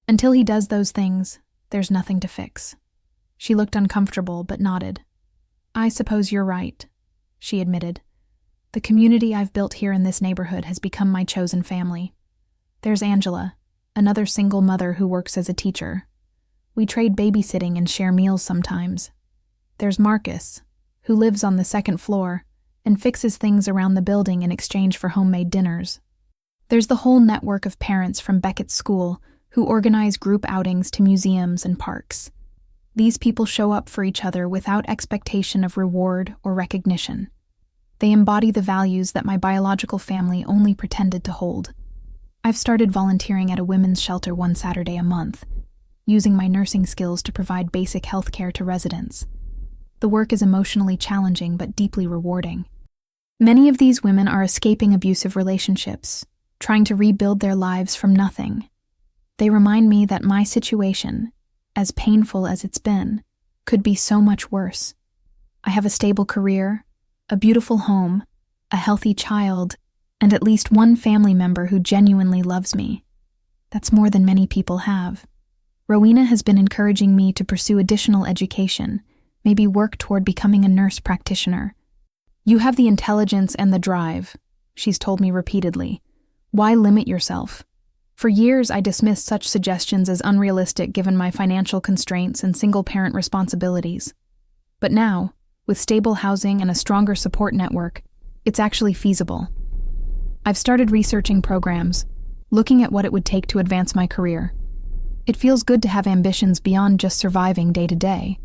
Until he does those things, there's nothing to fix." She looked uncomfortable but nodded. "I suppose you're right," she admitted. "The community I've built here in this neighborhood has become my chosen family. There's Angela, another single mother who works as a teacher. We trade babysitting and share meals sometimes. There's Marcus, who lives on the second floor and fixes things around the building in exchange for homemade dinners. There's the whole network of parents from Beckett's school who organize group outings to museums and parks. These people show up for each other without expectation of reward or recognition. They embody the values that my biological family only pretended to hold. I've started volunteering at a women's shelter one Saturday a month, using my nursing skills to provide basic health care to residents. The work is emotionally challenging but deeply rewarding. Many of these women are escaping abusive relationships, trying to rebuild their lives from nothing. They remind me that my situation, as painful as it's been, could be so much worse. I have a stable career, a beautiful home, a healthy child, and at least one family member who genuinely loves me. That's more than many people have. Rowena has been encouraging me to pursue additional education, maybe work toward becoming a nurse practitioner. You have the intelligence and the drive, she's told me repeatedly. Why limit yourself? For years, I dismissed such suggestions as unrealistic given my financial constraints and single-parent responsibilities. But now, with stable housing and a stronger support network, it's actually feasible. I've started researching programs, looking at what it would take to advance my career. It feels good to have ambitions beyond just surviving day to day.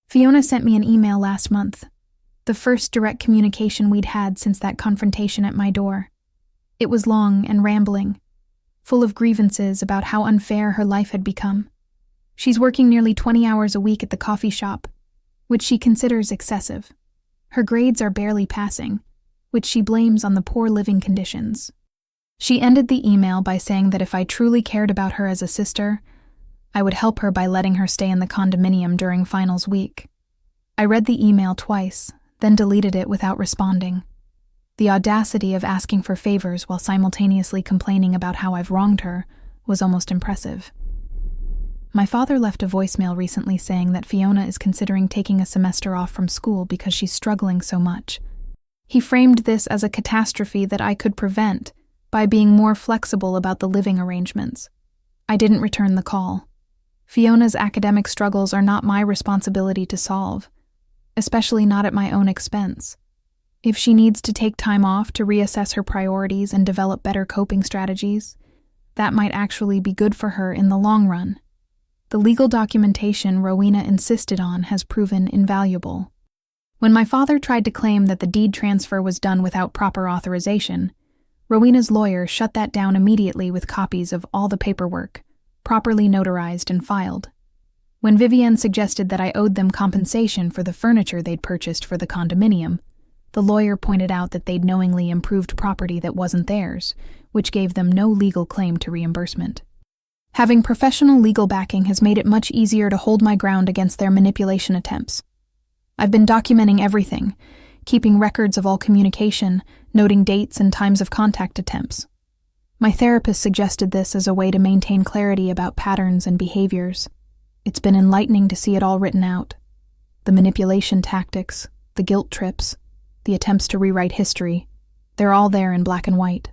Fiona sent me an email last month, the first direct communication we'd had since that confrontation at my door. It was long and rambling, full of grievances about how unfair her life had become. She's working nearly 20 hours a week at the coffee shop, which she considers excessive. Her grades are barely passing, which she blames on the poor living conditions. She ended the email by saying that if I truly cared about her as a sister, I would help her by letting her stay in the condominium during finals week. I read the email twice, then deleted it without responding. The audacity of asking for favors while simultaneously complaining about how I've wronged her was almost impressive. My father left a voicemail recently saying that Fiona is considering taking a semester off from school because she's struggling so much. He framed this as a catastrophe that I could prevent by being more flexible about the living arrangements. I didn't return the call. Fiona's academic struggles are not my responsibility to solve, especially not at my own expense. If she needs to take time off to reassess her priorities and develop better coping strategies, that might actually be good for her in the long run. The legal documentation Rowena insisted on has proven invaluable. When my father tried to claim that the deed transfer was done without proper authorization, Rowena's lawyer shut that down immediately with copies of all the paperwork, properly notarized and filed. When Vivienne suggested that I owed them compensation for the furniture they'd purchased for the condominium, the lawyer pointed out that they'd knowingly improved property that wasn't theirs, which gave them no legal claim to reimbursement. Having professional legal backing has made it much easier to hold my ground against their manipulation attempts. I've been documenting everything, keeping records of all communication, noting dates and times of contact attempts. My therapist suggested this as a way to maintain clarity about patterns and behaviors. It's been enlightening to see it all written out. The manipulation tactics, the guilt trips, the attempts to rewrite history, they're all there in black and white.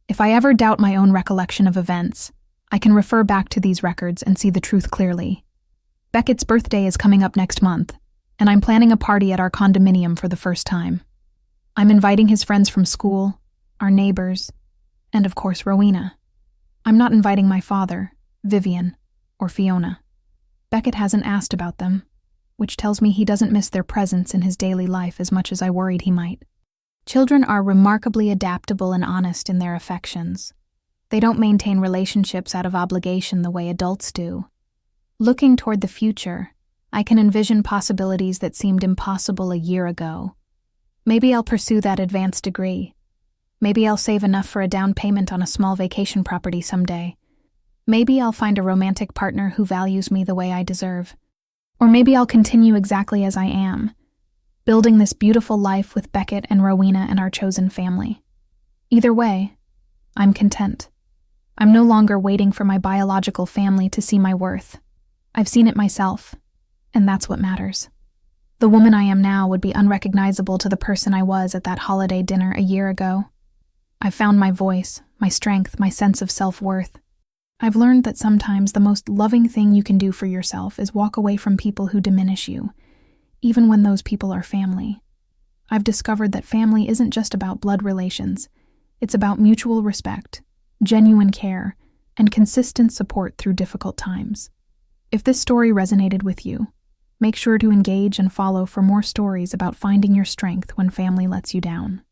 If I ever doubt my own recollection of events, I can refer back to these records and see the truth clearly. Beckett's birthday is coming up next month, and I'm planning a party at our condominium for the first time. I'm inviting his friends from school, our neighbors, and of course Rowena. I'm not inviting my father, Vivienne, or Fiona. Beckett hasn't asked about them, which tells me he doesn't miss their presence in his daily life as much as I worried he might. Children are remarkably adaptable and honest in their affections. They don't maintain relationships out of obligation the way adults do. Looking toward the future, I can envision possibilities that seemed impossible a year ago. Maybe I'll pursue that advanced degree. Maybe I'll save enough for a down payment on a small vacation property someday. Maybe I'll find a romantic partner who values me the way I deserve. Or maybe I'll continue exactly as I am, building this beautiful life with Beckett and Rowena and our chosen family. Either way, I'm content. I'm no longer waiting for my biological family to see my worth. I've seen it myself, and that's what matters. The woman I am now would be unrecognizable to the person I was at that holiday dinner a year ago. I've found my voice, my strength, my sense of self-worth. I've learned that sometimes the most loving thing you can do for yourself is walk away from people who diminish you, even when those people are family. I've discovered that family isn't just about blood relations. It's about mutual respect, genuine care, and consistent support through difficult times. If this story resonated with you, make sure to engage and follow for more stories about finding your strength when family lets you down.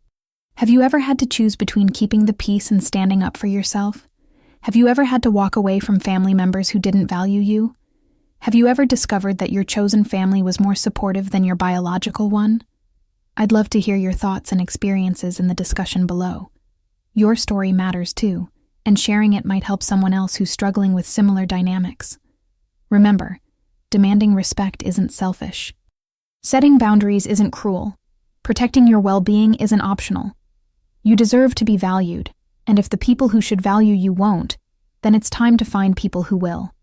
Have you ever had to choose between keeping the peace and standing up for yourself? Have you ever had to walk away from family members who didn't value you? Have you ever discovered that your chosen family was more supportive than your biological one? I'd love to hear your thoughts and experiences in the discussion below. Your story matters too, and sharing it might help someone else who's struggling with similar dynamics. Remember, demanding respect isn't selfish. Setting boundaries isn't cruel. Protecting your well-being isn't optional. You deserve to be valued, and if the people who should value you won't, then it's time to find people who will.